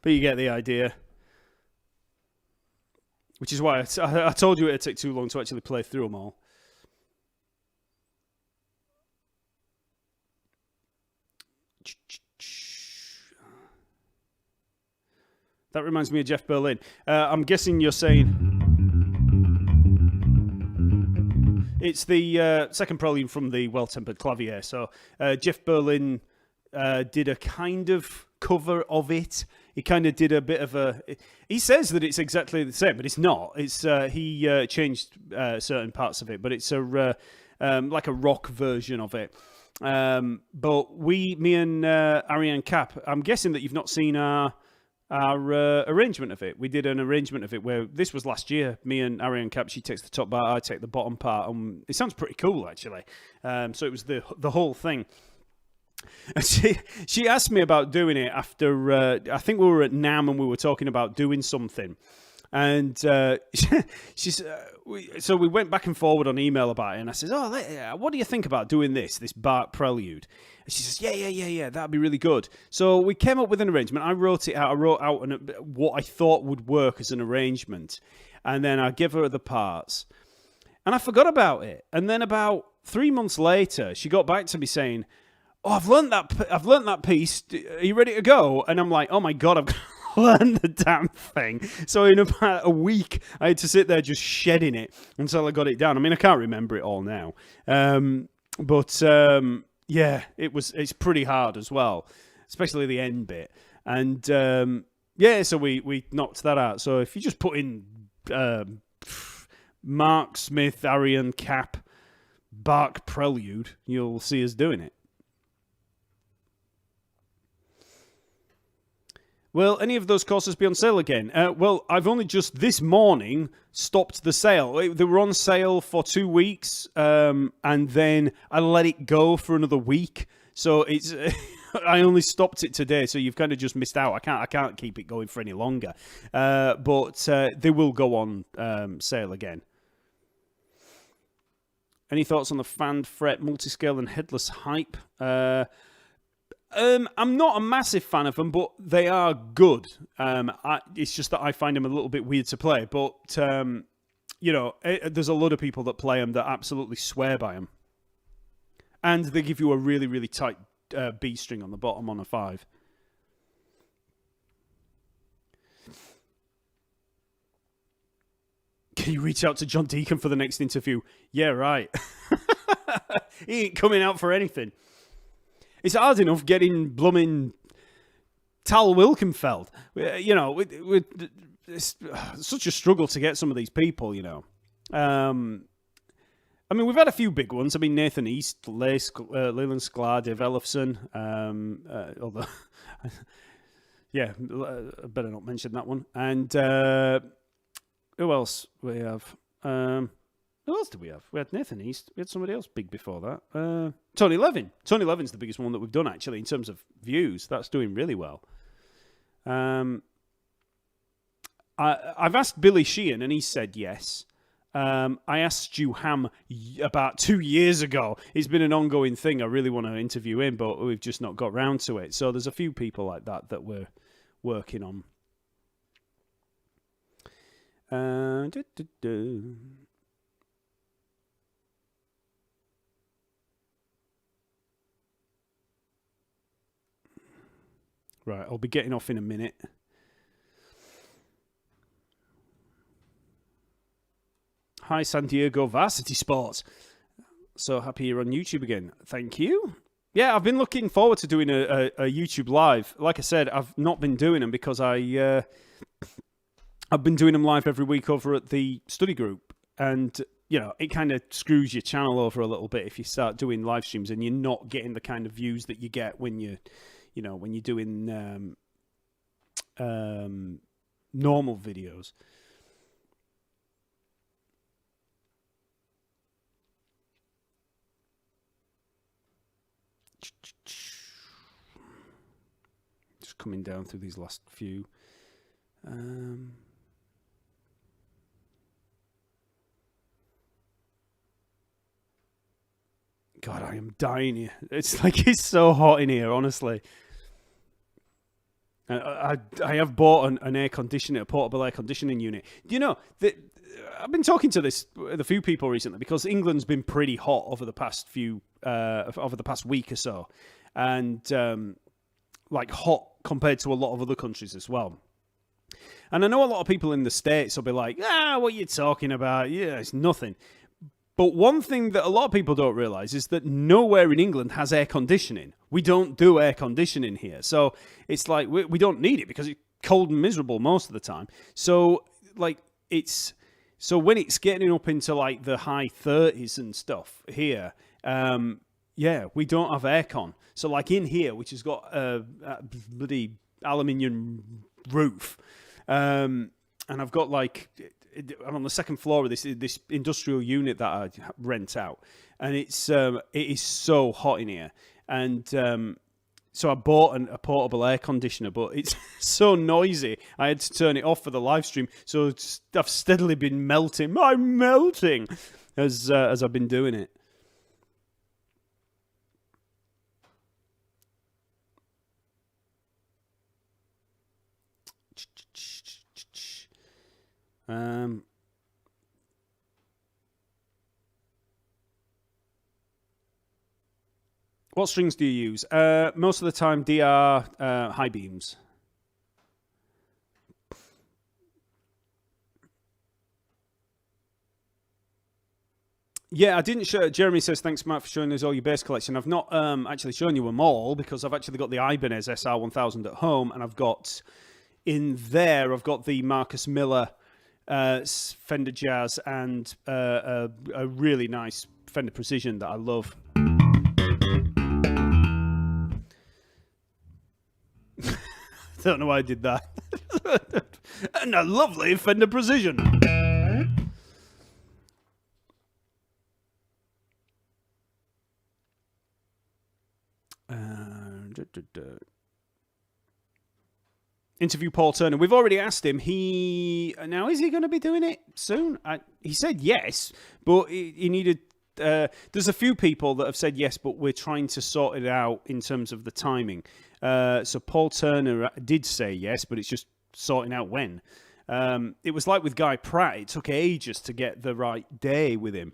But you get the idea. Which is why I told you it would take too long to actually play through them all. That reminds me of Jeff Berlin. I'm guessing you're saying it's the second prelude from the Well-Tempered Clavier. So Jeff Berlin did a kind of cover of it. He kind of did a bit of a... He says that it's exactly the same, but it's not. It's he changed certain parts of it, but it's a like a rock version of it. But me and Ariane Cap, I'm guessing that you've not seen our arrangement of it. We did an arrangement of it where this was last year. Me and Ariane Cap, she takes the top part, I take the bottom part. It sounds pretty cool, actually. So it was the whole thing. She asked me about doing it after, I think we were at NAMM and we were talking about doing something. And so we went back and forward on email about it. And I says, what do you think about doing this Bach prelude? And she says, yeah, that'd be really good. So we came up with an arrangement. I wrote it out. I wrote out what I thought would work as an arrangement. And then I give her the parts. And I forgot about it. And then about 3 months later, she got back to me saying, I've learned that piece. Are you ready to go? And I'm like, oh my God, I've got to learn the damn thing. So in about a week, I had to sit there just shedding it until I got it down. I mean, I can't remember it all now. Yeah, it's pretty hard as well, especially the end bit. And so we knocked that out. So if you just put in Mark Smith, Ariane Cap, Bach Prelude, you'll see us doing it. Will any of those courses be on sale again? Well, I've only just this morning stopped the sale. They were on sale for 2 weeks, and then I let it go for another week. So it's I only stopped it today. So you've kind of just missed out. I can't keep it going for any longer. But they will go on sale again. Any thoughts on the fan fret, multiscale, and headless hype? I'm not a massive fan of them, but they are good. It's just that I find them a little bit weird to play. But, there's a lot of people that play them that absolutely swear by them. And they give you a really, really tight B string on the bottom on a 5. Can you reach out to John Deacon for the next interview? Yeah, right. He ain't coming out for anything. It's hard enough getting blooming Tal Wilkenfeld. It's such a struggle to get some of these people, I mean, we've had a few big ones. I mean, Nathan East, Leland Sklar, Dave Ellefson. Although, yeah, I better not mention that one. And who else we have? Who else did we have? We had Nathan East. We had somebody else big before that. Tony Levin. Tony Levin's the biggest one that we've done, actually, in terms of views. That's doing really well. I've asked Billy Sheehan, and he said yes. I asked Stu Ham about 2 years ago. It's been an ongoing thing. I really want to interview him, but we've just not got round to it. So there's a few people like that we're working on. Right, I'll be getting off in a minute. Hi, San Diego Varsity Sports. So happy you're on YouTube again. Thank you. Yeah, I've been looking forward to doing a YouTube live. Like I said, I've not been doing them because I've been doing them live every week over at the study group. And, you know, it kind of screws your channel over a little bit if you start doing live streams and you're not getting the kind of views that you get when you're doing normal videos. Just coming down through these last few. God, I am dying here. It's like it's so hot in here, honestly. I have bought an air conditioner, a portable air conditioning unit. Do you know that I've been talking to a few people recently because England's been pretty hot over the past week or so, and like hot compared to a lot of other countries as well. And I know a lot of people in the States will be like, what are you talking about? Yeah, it's nothing. But one thing that a lot of people don't realise is that nowhere in England has air conditioning. We don't do air conditioning here. So it's like we don't need it because it's cold and miserable most of the time. So like when it's getting up into like the high 30s and stuff here, we don't have aircon. So like in here, which has got a bloody aluminium roof, and I've got like... I'm on the second floor of this industrial unit that I rent out, and it is so hot in here. And so I bought a portable air conditioner, but it's so noisy. I had to turn it off for the live stream. So I've steadily been melting. I'm melting as I've been doing it. What strings do you use? Most of the time, DR high beams. Yeah, I didn't show. Jeremy says, thanks, Matt, for showing us all your bass collection. I've not actually shown you them all because I've actually got the Ibanez SR1000 at home, and I've got the Marcus Miller Fender Jazz and a really nice Fender Precision that I love. Don't know why I did that. And a lovely Fender Precision. Interview Paul Turner. We've already asked him. Is he going to be doing it soon? He said yes, but he needed... there's a few people that have said yes, but we're trying to sort it out in terms of the timing. So Paul Turner did say yes, but it's just sorting out when. It was like with Guy Pratt. It took ages to get the right day with him.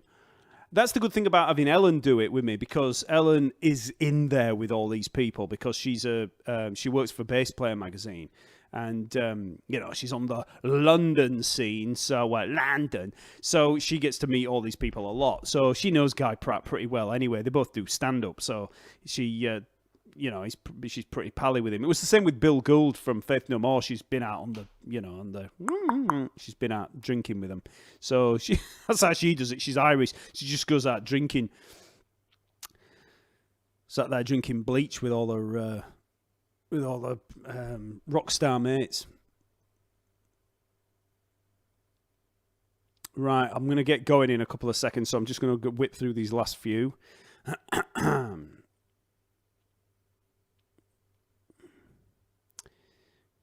That's the good thing about having Ellen do it with me, because Ellen is in there with all these people because she works for Bass Player magazine. And, she's on the London scene, London. So she gets to meet all these people a lot. So she knows Guy Pratt pretty well anyway. They both do stand-up. So she's pretty pally with him. It was the same with Bill Gould from Faith No More. She's been out she's been out drinking with him. So that's how she does it. She's Irish. She just goes out drinking. Sat there drinking bleach with all her... rock star mates. Right, I'm going to get going in a couple of seconds, so I'm just going to whip through these last few.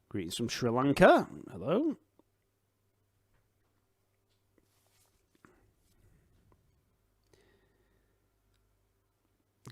Greetings from Sri Lanka. Hello.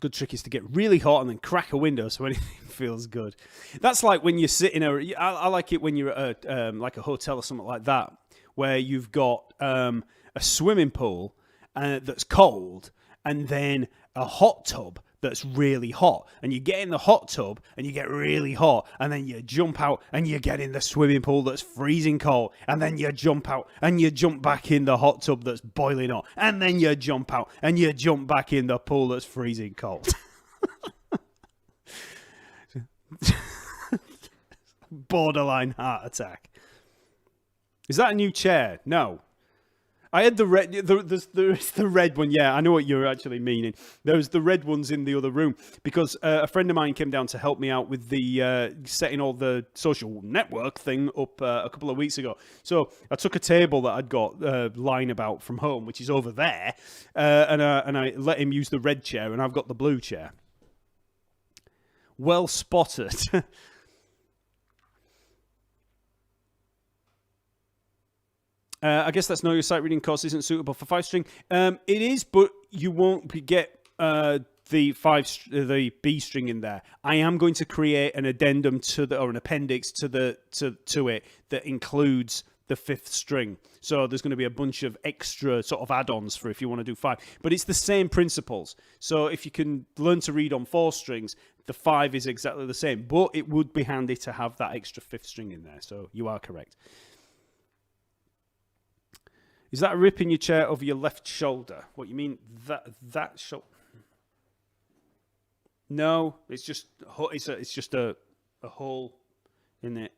Good trick is to get really hot and then crack a window so anything feels good. That's like when you sit in I like it when you're at like a hotel or something like that, where you've got a swimming pool that's cold and then a hot tub that's really hot, and you get in the hot tub and you get really hot, and then you jump out and you get in the swimming pool that's freezing cold, and then you jump out and you jump back in the hot tub that's boiling hot, and then you jump out and you jump back in the pool that's freezing cold. Borderline heart attack. Is that a new chair? No. I had the red. There's the red one. Yeah, I know what you're actually meaning. There's the red ones in the other room because a friend of mine came down to help me out with the setting all the social network thing up a couple of weeks ago. So I took a table that I'd got lying about from home, which is over there, and I let him use the red chair, and I've got the blue chair. Well spotted. I guess that's no, your sight reading course isn't suitable for 5-string. It is, but you won't get the B string in there. I am going to create an addendum or an appendix to it that includes the 5th string. So there's going to be a bunch of extra sort of add-ons for if you want to do 5. But it's the same principles. So if you can learn to read on 4 strings, the 5 is exactly the same. But it would be handy to have that extra 5th string in there. So you are correct. Is that a rip in your chair over your left shoulder? What you mean that shoulder? No, it's just a hole in it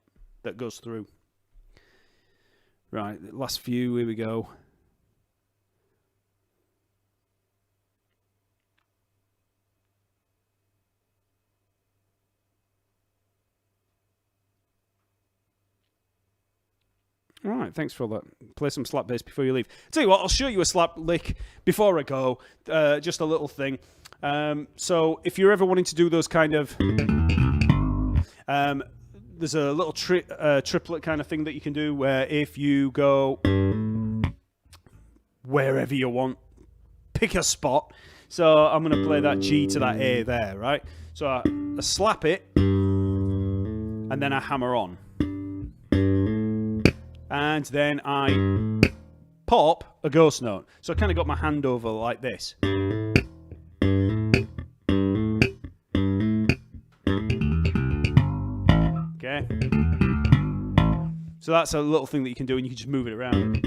that goes through. Right, last few. Here we go. All right, thanks for all that. Play some slap bass before you leave. Tell you what, I'll show you a slap lick before I go. Just a little thing. So if you're ever wanting to do those kind of... there's a little triplet kind of thing that you can do where if you go wherever you want, pick a spot. So I'm going to play that G to that A there, right? So I slap it, and then I hammer on. And then I pop a ghost note. So I kind of got my hand over like this. Okay. So that's a little thing that you can do, and you can just move it around.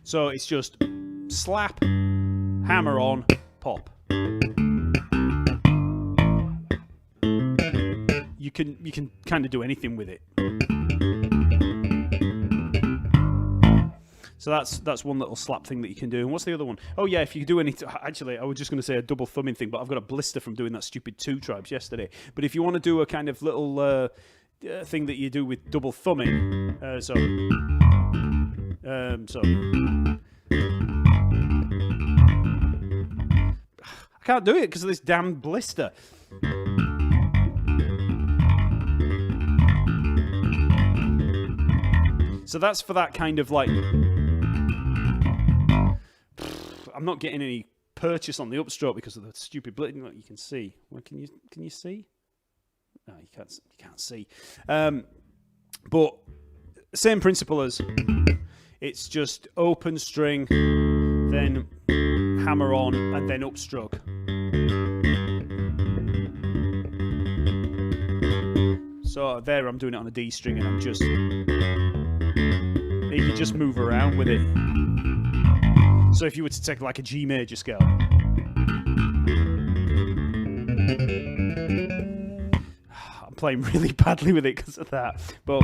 So it's just slap, hammer on, pop. You can kind of do anything with it. So that's one little slap thing that you can do. And what's the other one? Oh yeah, if you do any... Actually, I was just going to say a double thumbing thing, but I've got a blister from doing that stupid 2 tribes yesterday. But if you want to do a kind of little thing that you do with double thumbing, so I can't do it because of this damn blister. So that's for that kind of like... I'm not getting any purchase on the upstroke because of the stupid blitter. You can see. Well, can you see? No, you can't see. But same principle as it's just open string, then hammer on, and then upstroke. So there, I'm doing it on a D string, and I'm just... You can just move around with it. So if you were to take like a G major scale. I'm playing really badly with it because of that. But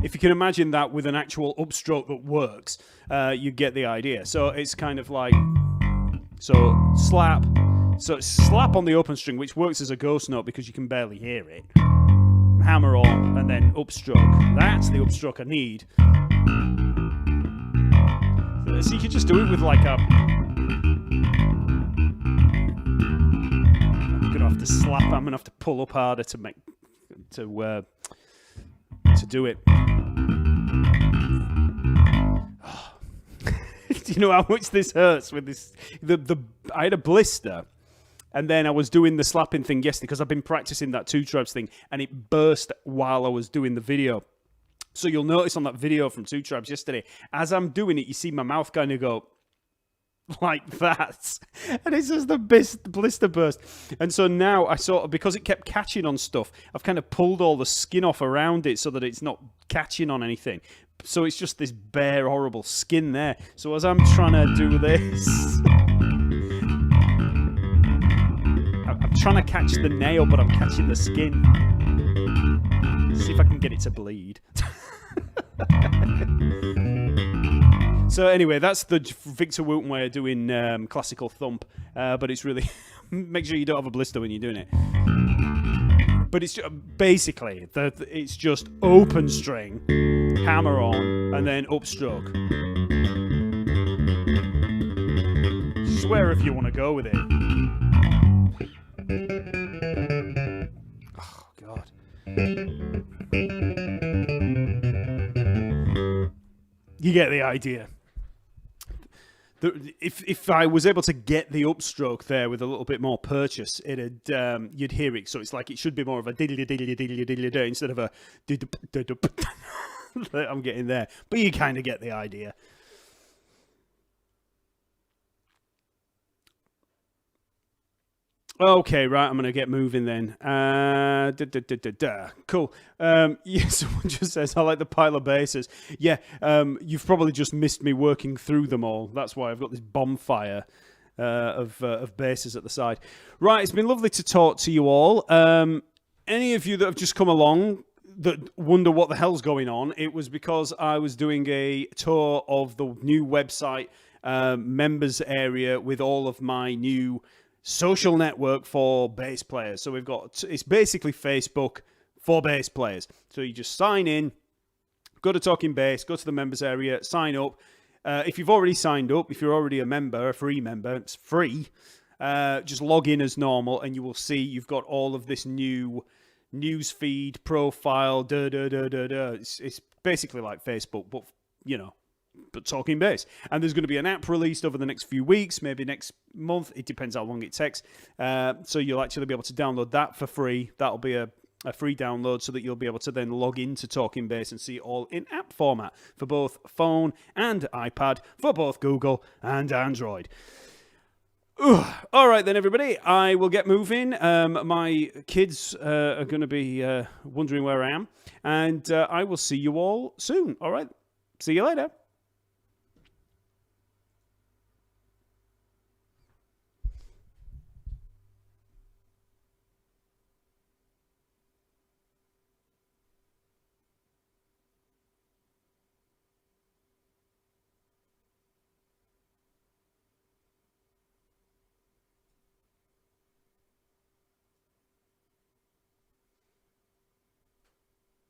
if you can imagine that with an actual upstroke that works, you get the idea. So it's kind of like... So slap. So it's slap on the open string, which works as a ghost note because you can barely hear it. Hammer on, and then upstroke. That's the upstroke I need. So you could just do it with like a... I'm going to have to slap, I'm going to have to pull up harder to make... to do it. Do you know how much this hurts with this? I had a blister. And then I was doing the slapping thing yesterday because I've been practicing that 2 tribes thing, and it burst while I was doing the video. So you'll notice on that video from Two Tribes yesterday, as I'm doing it, you see my mouth kind of go like that. And it says the blister burst. And so now I sort of, because it kept catching on stuff, I've kind of pulled all the skin off around it so that it's not catching on anything. So it's just this bare, horrible skin there. So as I'm trying to do this, I'm trying to catch the nail, but I'm catching the skin. See if I can get it to bleed. So anyway, that's the Victor Wooten way of doing classical thump, but it's really make sure you don't have a blister when you're doing it. But it's basically it's just open string, hammer on, and then upstroke. Just wherever you want to go with it. Oh God. You get the idea. If I was able to get the upstroke there with a little bit more purchase, it'd you'd hear it. So it's like it should be more of a diddly diddly diddly diddly diddly instead of a I'm getting there, but you kind of get the idea. Okay, right, I'm going to get moving then. Cool. Yeah, someone just says, I like the pile of bases. Yeah, you've probably just missed me working through them all. That's why I've got this bonfire of bases at the side. Right, it's been lovely to talk to you all. Any of you that have just come along that wonder what the hell's going on, it was because I was doing a tour of the new website members area with all of my new social network for bass players. So we've got, it's basically Facebook for bass players. So you just sign in, go to Talking Bass, go to the members area, sign up. If you've already signed up, if you're already a member, a free member, it's free. Just log in as normal and you will see you've got all of this new news feed, profile, It's basically like Facebook, but you know, but Talking Bass. And there's going to be an app released over the next few weeks, maybe next month. It depends how long it takes. So you'll actually be able to download that for free. That'll be a free download so that you'll be able to then log into Talking Bass and see it all in app format for both phone and iPad, for both Google and Android. All right then, everybody. I will get moving. My kids are going to be wondering where I am. And I will see you all soon. All right. See you later.